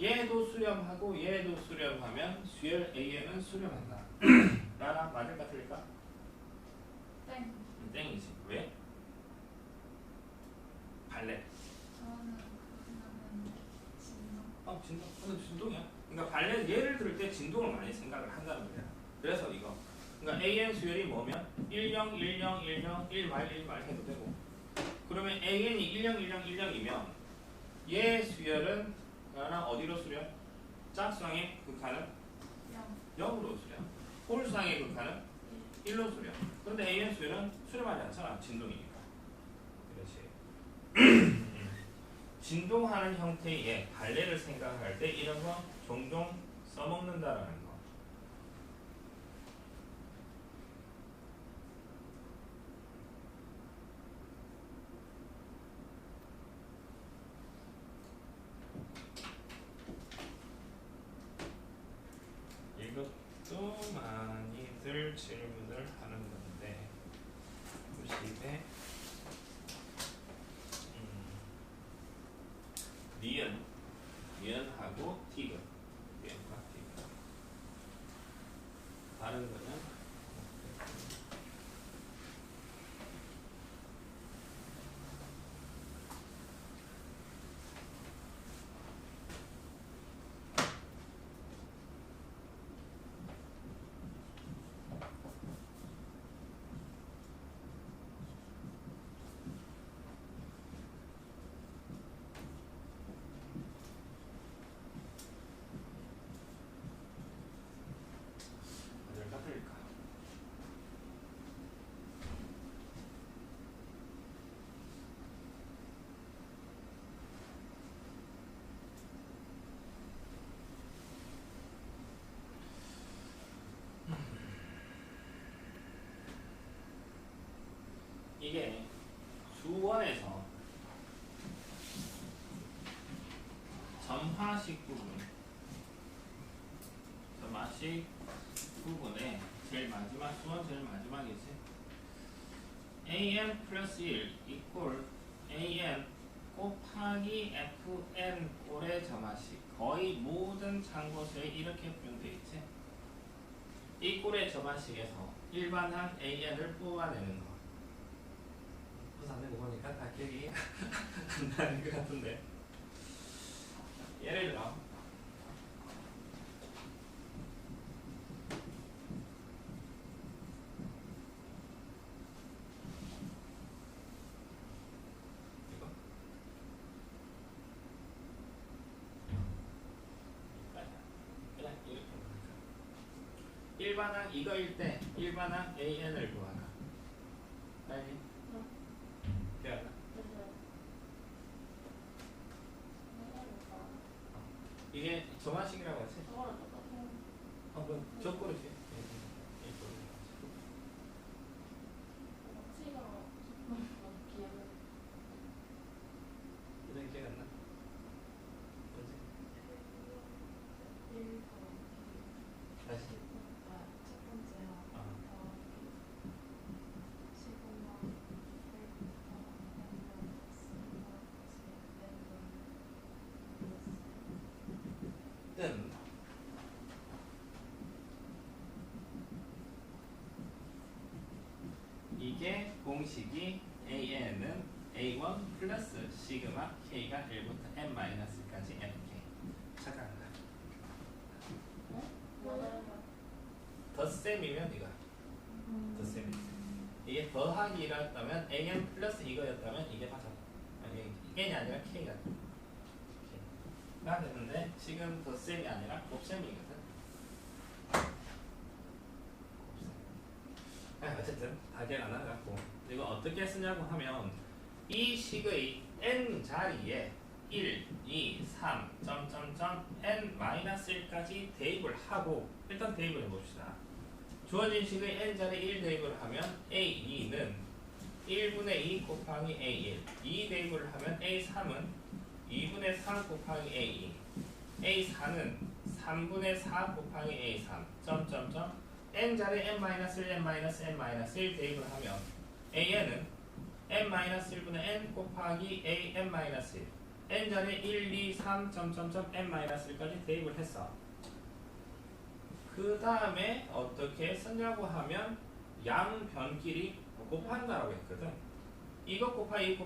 얘도 수렴하고 얘도 수렴하면 수열 AN은 수렴한다. 라나 맞을까 틀릴까? 땡. 땡이지. 왜? 발레. 저는 그냥 진동. 진동. 근데 진동이야. 그러니까 발레 예를 들을 때 진동을 많이 생각을 한다는 거야. 그래서 이거. 그러니까 AN 수열이 뭐면 10, 10, 10, 1말 1말 해도 되고. 그러면 AN이 10, 10, 10이면 얘 수열은 하나 어디로 수렴? 짝수항의 극한은 0으로 수렴. 홀수항의 극한은 1로 수렴. 그런데 AN 수열은 수렴하지 않잖아. 진동이니까. 그렇지. 진동하는 형태의 발레를 생각할 때 이런 거 종종 써먹는다라는 거. 이것도 많이들 질문을 하는 건데 90에 니은하고 디귿 니은과 디귿 다른 거는 이게 수원에서 점화식 부분에 제일 마지막 수원 제일 마지막이지. an 플러스 1 이꼴 an 곱하기 fn 꼴의 점화식. 거의 모든 참고서에 이렇게 표현되어 있지. 이 꼴의 점화식에서 일반항 an을 뽑아내는 거. 무슨 안 되고 보니까 다 기억이 안 나는 것 같은데. 예를 들어 이거 그냥 이렇게 일반항 이거일 때 일반항 an을 구하라. 알지? 기억나? 이게 점화식이라고 했지? 저거랑 똑같아요. 그럼 저 꼴이지. 이런 기억 안 나? 뭐지? 다시. 뜬. 이게 공식이 an은 a1 플러스 시그마 k가 1부터 n 마이너스까지 nk. 잠깐만. 덧셈이면 이거. 덧셈이. 이게 더하기였다면 an 플러스 이거였다면 이게 맞아. 아니 n이 아니라 k가. 가 되는데 지금 덧셈이 아니라 곱셈이거든. 어쨌든 다 기억 안 나갖고 이거 어떻게 쓰냐고 하면 이 식의 n 자리에 1, 2, 3, n-1까지 대입을 하고 일단 대입을 해봅시다. 주어진 식의 n 자리에 1 대입을 하면 a2는 1분의 2 곱하기 a1 2 대입을 하면 a3은 2분의 3 곱하기 a2 a4는 3분의 4 곱하기 a3 n 자리에 n-1, n-n-1 대입을 하면 an은 n-1분의 n 곱하기 an-1 n 자리에 1, 2, 3, n-1까지 대입을 했어. 그 다음에 어떻게 쓰냐고 하면 양변끼리 곱한다라고 했거든. 이거 곱하기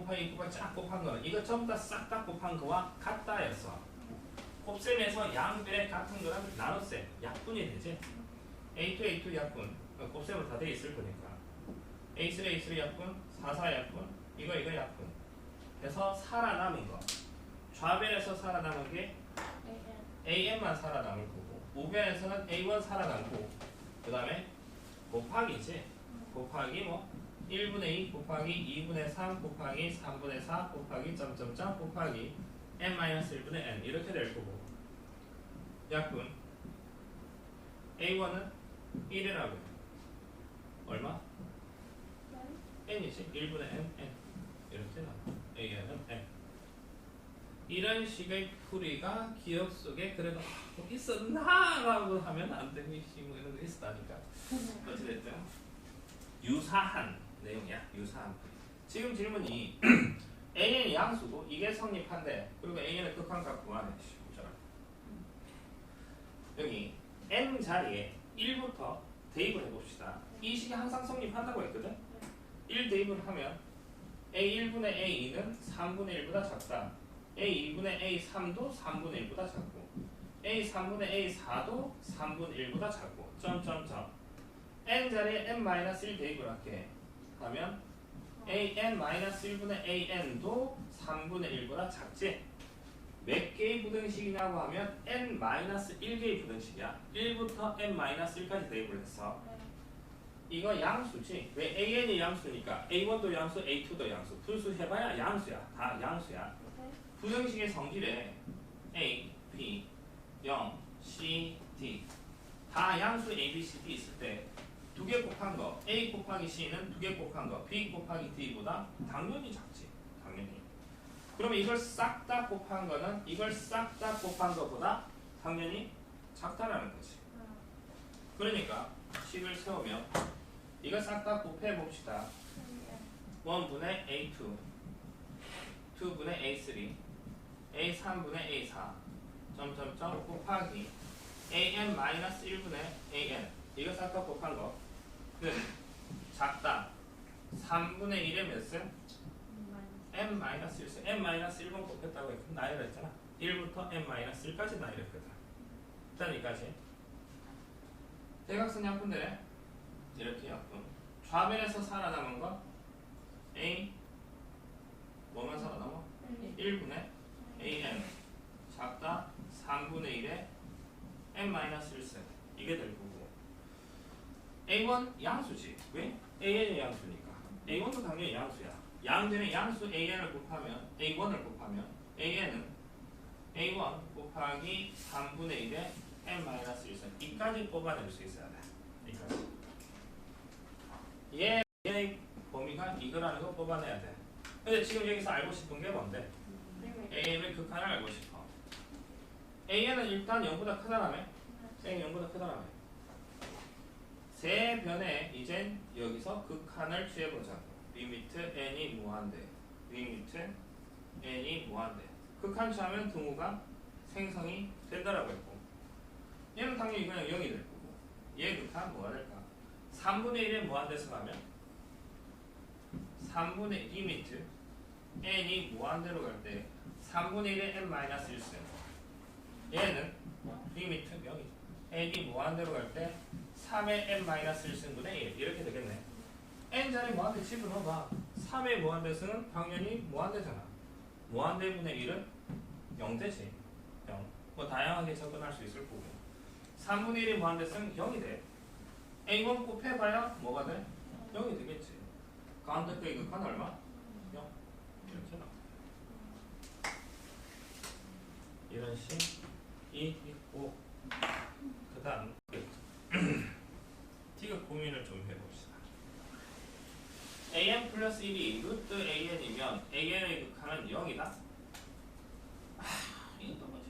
쫙 곱한 거는 이거 전부 다 싹 다 곱한 거와 같다였어. 곱셈에서 양변에 같은 거랑 나눗셈 약분이 되지. A2 약분 곱셈으로 다 돼 있을 거니까 A3 약분 4 약분 이거 약분 그래서 살아남은 거 좌변에서 살아남은 게 AN만 살아남을 거고 우변에서는 A1 살아남고 그 다음에 곱하기지. 곱하기 뭐 1분의 2 곱하기 2분의 3 곱하기 3분의 4 곱하기 곱하기 n-1분의 n 이렇게 될 거고 약분 A1은 1이라고 해. 얼마? n이지. 1분의 n 이렇게 나와. AN은 n. 이런 식의 풀이가 기억 속에 그래도 있었나? 라고 하면 안 되겠지. 뭐 이런 거 있었다니까. 어찌됐든 유사한 내용이야. 유사한 풀이. 지금 질문이 an이 양수고 이게 성립한데 그리고 an의 극한값 구하네. 여기 n 자리에 1부터 대입을 해봅시다. 이 식이 항상 성립한다고 했거든. 1 대입을 하면 a1분의 a2는 3분의 1보다 작다. a2분의 a3도 3분의 1보다 작고 a3분의 a4도 3분의 1보다 작고 n 자리에 n-1 대입을 할게. 하면 an-1분의 an도 3분의 1보다 작지. 몇 개의 부등식이냐고 하면 n-1개의 부등식이야. 1부터 n-1까지 대입을 했어. 이거 양수지. 왜 an이 양수니까 a1도 양수, a2도 양수. 분수해봐야 양수야. 다 양수야. 부등식의 성질에 a, b, 0, c, d 다 양수 a, b, c, d 있을 때 두 개 곱한 거 A 곱하기 C는 두 개 곱한 거 B 곱하기 D보다 당연히 작지. 당연히. 그러면 이걸 싹 다 곱한 거는 이걸 싹 다 곱한 거보다 당연히 작다라는 거지. 그러니까 식을 세우면 이거 싹 다 곱해 봅시다. 1분의 A2, 2분의 A3, A3분의 A4, 점점점 곱하기 AN-1분의 AN. 이거 싹 다 곱한 거는 작다. 3분의 1의 몇 승? n-1승. n-1번 곱했다고 했고 나열을 했잖아. 1부터 n-1까지 나열했거든. 일단 여기까지. 대각선 약분되네. 이렇게 약분. 좌변에서 살아남은 거 A 뭐만 살아남아? 1분의 AN 작다 3분의 1의 n-1승. 이게 될 거고. A1 양수지. 왜? AN이 양수니까. A1도 당연히 양수야. 양변의 양수 AN을 곱하면 A1을 곱하면 AN은 A1 곱하기 3분의 1의 n-1승. 이까지 뽑아낼 수 있어야 돼. 이까지. 얘의 범위가 이거라는 거 뽑아내야 돼. 근데 지금 여기서 알고 싶은 게 뭔데? AN의 극한을 알고 싶어. AN은 일단 0보다 크다라며? AN 0보다 크다라며? 세 변에 이젠 여기서 극한을 취해보자고. 리미트 n이 무한대. 리미트 n이 무한대. 극한 취하면 등호가 생성이 된다라고 했고, 얘는 당연히 그냥 0이 될 거고, 얘 극한 뭐가 될까? 3분의 1에 무한대서 가면 3분의 리미트 n이 무한대로 갈 때 3분의 1에 n-1승. 얘는 리미트 0이죠. n이 무한대로 갈 때 3의 n-1승분의 1 이렇게 되겠네. n자리 무한대 집어넣어봐. 3의 무한대승은 당연히 무한대잖아. 무한대분의 1은 0대지. 0. 뭐 다양하게 접근할 수 있을 거고. 3분의 1의 무한대승 0이 돼. A1 곱해봐야 뭐가 돼? 0이 되겠지. 가운데 거 극한 얼마? 0. 이렇게 나와. 이런 식이 있고, 그 다음 T가 고민을 좀 해봅시다. AN 플러스 1이 루트 AN이면 AN의 극한은 0이다? 이건 또 뭐지?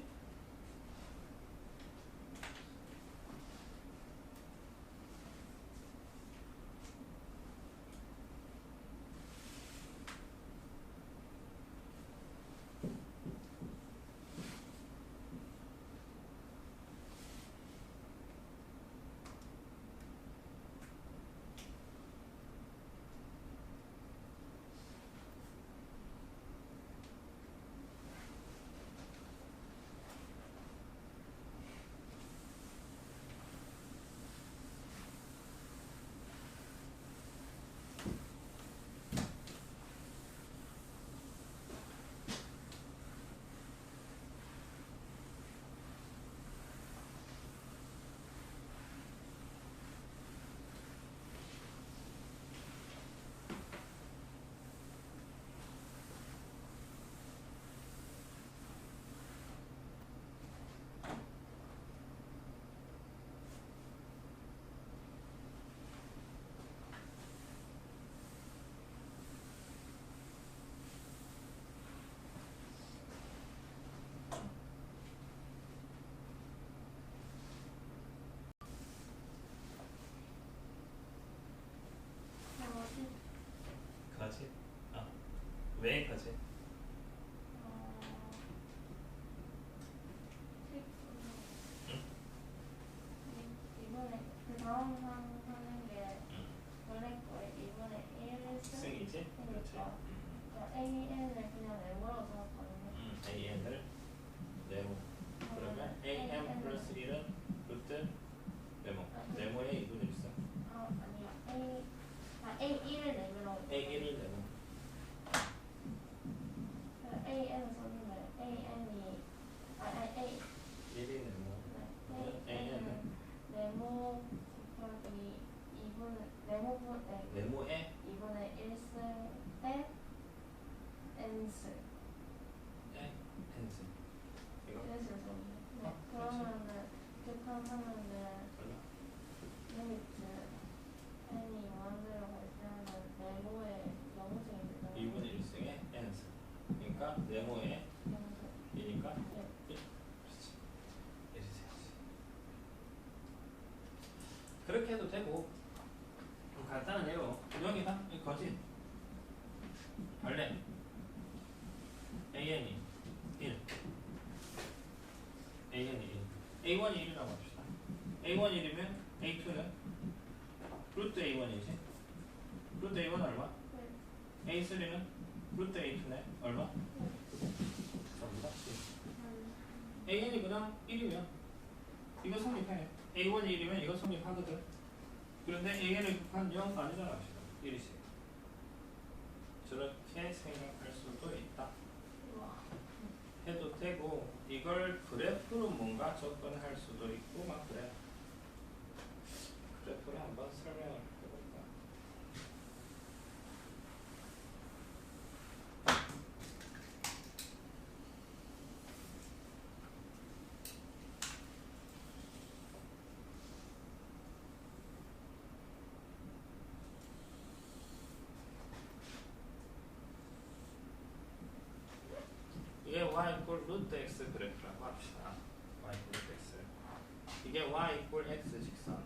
가지? 아, 왜 가지? 이번에 그 다음 하는 게 원래 거에 이번에 1승 승이지? 그렇지. 그러니까 AN을 그냥 네모라고 생각하거든요. AN을 네모. 그러면 AN 플러스 1은 루트 네모. 네모의 2분의 1승. 아니야. A1을 네모라고. A1을 네모. AN을 썼는데 AN이 A 1이 네모. AN은 네모 곱하기 2분의 네모분 네모의 2분의 1승 대 n승. n승. 이거 n승을 썼는데. 네. 그러면은 극한하면은 얼마? 리미트 이렇게 해도 되고 간단한 예로 여기다 거진 원래 AN이 1 AN이 1 A1이 1이라고 합시다. A1이 1이면 A2는 루트 A1이지. 루트 A1 얼마? A3는 루트 A2네 얼마? 전부 다 AN이 그냥 1이면 이거 성립해. A1이 1이면 이거 성립하거든. 그런데 AN을 한 0 아니잖아 합시다. 1이지. 저렇게 생각할 수도 있다. 해도 되고 이걸 그래프로 뭔가 접근할 수도 있고 막 그래. 그래프를 한번 설명을 해볼까. 이게 y 이꼴 루트 x 그래프라고 합시다. y 이꼴 루트 x. 이게 y 이꼴 x 직선.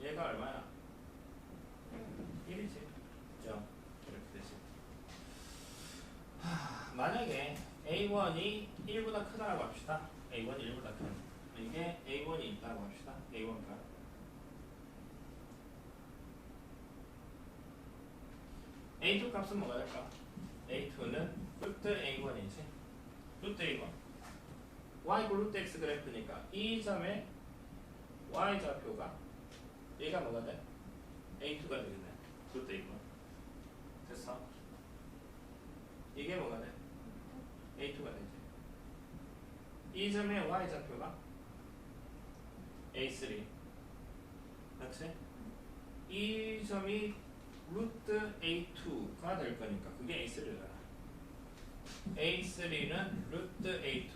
얘가 얼마야? 1이지. 0. 이렇게 되지. 만약에 A1이 1보다 크다라고 합시다. A1이 1보다 큰. 이게 A1이 있다고 합시다. A1가. A2 값은 뭐가 될까? A2는 루트 A1이지. 루트 A1. Y 고 루트 X 그래프니까 이 점의 Y 좌표가 얘가 뭐가 돼? A2가 되겠네. 루트 A1. 됐어? 이게 뭐가 돼? A2가 되지. 이 점의 Y 좌표가 A3. 맞지? 이 점이 루트 A2가 될 거니까 그게 A3잖아. A3는 루트 A2.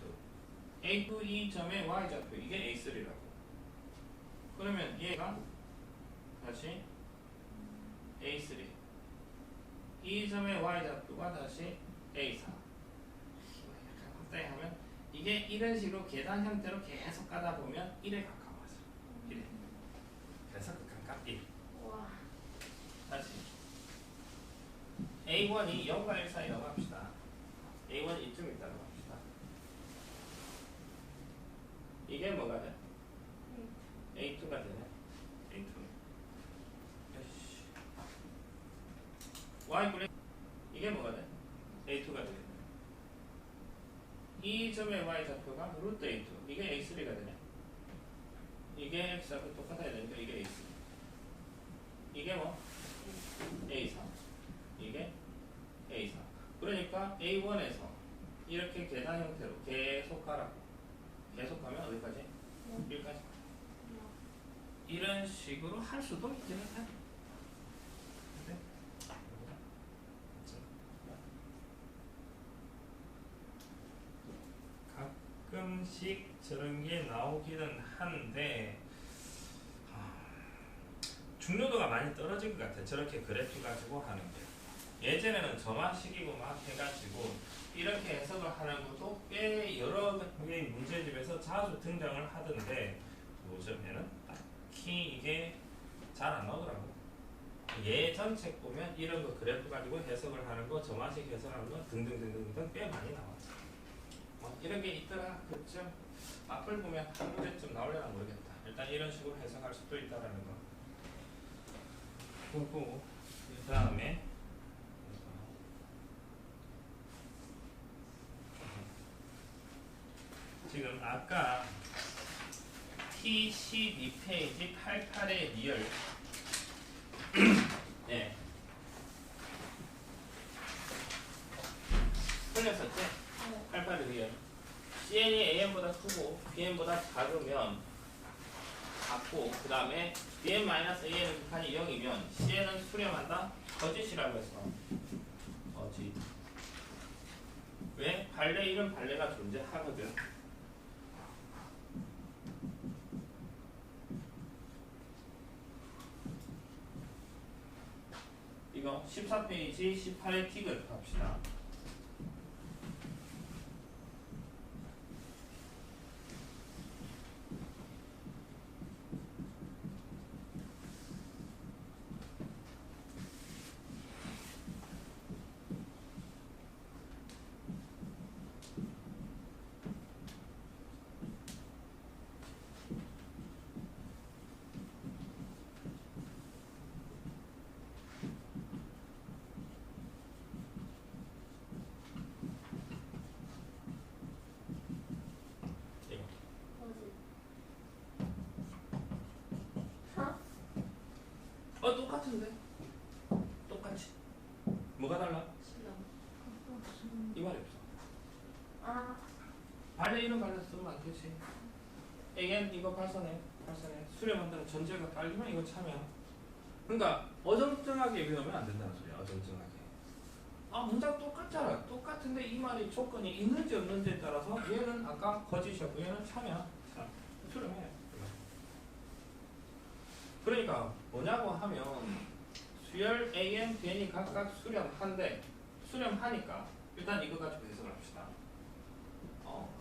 A2 이 점의 Y좌표 이게 A3라고. 그러면 얘가 다시 A3. 이 점의 Y좌표가 다시 A4. 약간 확대하면 이게 이런 식으로 계단 형태로 계속 가다 보면 1에 가까워져. 1에. 그래서 극한값 1. 와. 다시 A1이 0과 1 사이라고 합시다. A1이 이쯤 있다고 합시다. 이게 뭐가 돼? A2가 되네. A2. Y 꼴 이게 뭐가 돼? A2가 되겠네. 이 점의 Y 좌표가 루트 A2. 이게 A3가 되네. 이게 X하고 똑같아야 되니까 이게 A3. 이게 뭐? A3. 이게 A4. 그러니까 A1에서 이렇게 계단 형태로 계속 가라고. 계속 가면 어디까지? 1까지. 이런 식으로 할 수도 있기는 해. 근데 가끔씩 저런 게 나오기는 한데 중요도가 많이 떨어질 것 같아. 저렇게 그래프 가지고 하는 게. 예전에는 점화식이고 막 해가지고 이렇게 해석을 하는 것도 꽤 여러 개의 문제집에서 자주 등장을 하던데 요즘에는 딱히 이게 잘 안 나오더라고. 예전 책 보면 이런 거 그래프 가지고 해석을 하는 거, 점화식 해석하는 거 등등등등등 꽤 많이 나와요. 이런 게 있더라. 그쯤 앞을 보면 한 문제쯤 나오려나 모르겠다. 일단 이런 식으로 해석할 수도 있다라는 거. 그리고 그 다음에 지금 아까 T12페이지 88의 리얼 네. 틀렸었지? 88의 리얼 CN이 AN보다 크고 BN보다 작으면 같고 그 다음에 BN-AN은 극한이 0이면 CN은 수렴한다? 거짓이라고 했어. 거짓. 왜? 발레 이런 발레가 존재하거든. 이거 14페이지 18의 T그래프 합시다. 똑같은데? 똑같이. 뭐가 달라? 수렴. 이 말이 없어. 아, 발레 이런 발레 쓰면 안 되지. AN 이거 발산해. 수렴한다는 전제가 깔리면 이거 참여. 그러니까 어정쩡하게 외우면 안 된다는 소리야. 어정쩡하게. 아 문장 똑같잖아. 똑같은데 이 말이 조건이 있는지 없는지에 따라서 얘는 아까 거짓이었고 얘는 참여. 자, 수렴해. 그러니까 뭐냐고 하면 수열 AN, BN이 각각 수렴한데 수렴하니까 일단 이거 가지고 해석을 합시다.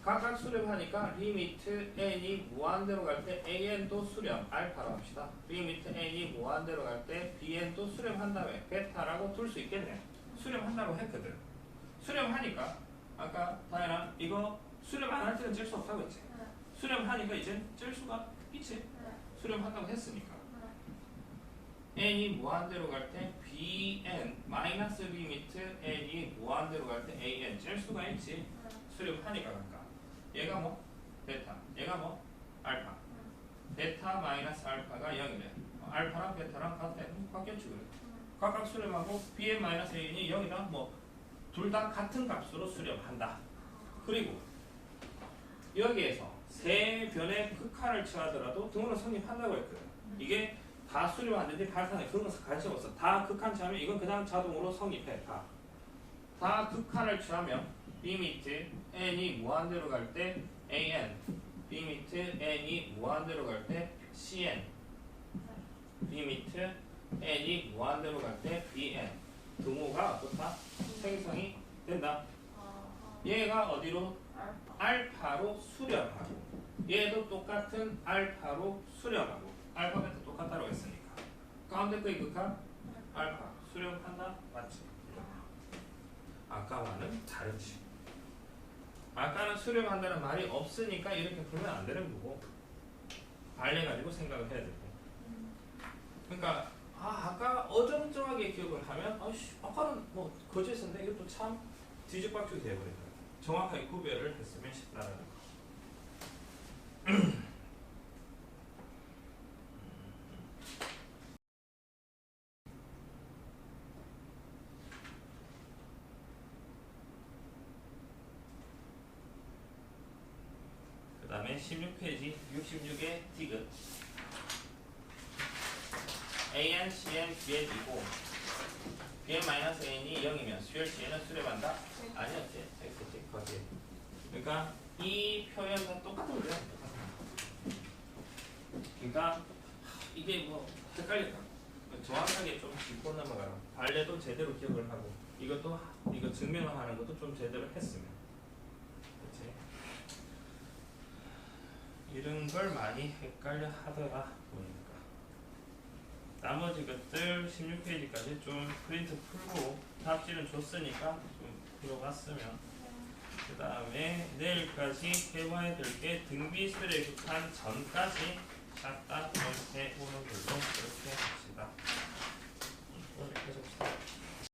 각각 수렴하니까 리미트 n이 무한대로 갈 때 an도 수렴 알파로 합시다. 리미트 n이 무한대로 갈 때 bn도 수렴한 다음에 베타라고 둘 수 있겠네. 수렴한다고 했거든. 수렴하니까 아까 다혜랑 이거 수렴 안 할 때는 찔 수 없다고 했지. 네. 수렴하니까 이제 찔 수가 있지. 네. 수렴한다고 했으니까. 네. n이 무한대로 갈 때 bn 마이너스 리미트 n이 무한대로 갈 때 an 찔 수가 있지. 네. 수렴하니까 갈까. 얘가 뭐? 베타. 얘가 뭐? 알파. 베타 마이너스 알파가 0이래. 알파랑 베타랑 같아. 바뀌었지 그래. 각각 수렴하고 bn 마이너스 a는 0이다. 뭐 둘 다 같은 값으로 수렴한다. 그리고 여기에서 세 변의 극한을 취하더라도 등호는 성립한다고 했거든. 이게 다 수렴 안 되는데 발산에 그런 거 관심 없어. 다 극한 취하면 이건 그냥 자동으로 성립해. 다 극한을 취하면 리미트 n이 무한대로 갈 때 an, 리미트 n이 무한대로 갈 때 cn, 리미트 n이 무한대로 갈 때 bn 등호가 어떻다? 생성이 된다. 얘가 어디로? 알파로 수렴하고 얘도 똑같은 알파로 수렴하고 알파벳도 똑같다고 했으니까 가운데 거의 극한 알파 수렴한다? 맞지? 아까와는 다르지. 아까는 수렴한다는 말이 없으니까 이렇게 풀면 안 되는 거고 발레 가지고 생각을 해야 되고. 그러니까 아까 어정쩡하게 기억을 하면 아까는 뭐 거짓인데 이것도 참 뒤죽박죽이 돼버린 거야. 정확하게 구별을 했으면 쉽다라는 거. 그 다음에 16페이지 66의 디귿 AN, CN, BN이고 BN-AN이 0이면 수열 CN은 수렴한다? 아니었지. X지. 거기. 그러니까 이 표현은 똑같은 거야. 그러니까 이게 뭐 헷갈릴까? 정확하게 좀 짚고 넘어가라. 발레도 제대로 기억을 하고 이것도 이거 증명하는 것도 좀 제대로 했으면. 그렇지? 이런 걸 많이 헷갈려 하더라 보니까. 나머지 것들 16페이지까지 좀 프린트 풀고 답지는 줬으니까 좀 풀어봤으면. 그 다음에 내일까지 해봐야 될 게 등비술에 극한 전까지 싹 다 좀 해보는 걸로 그렇게 합시다.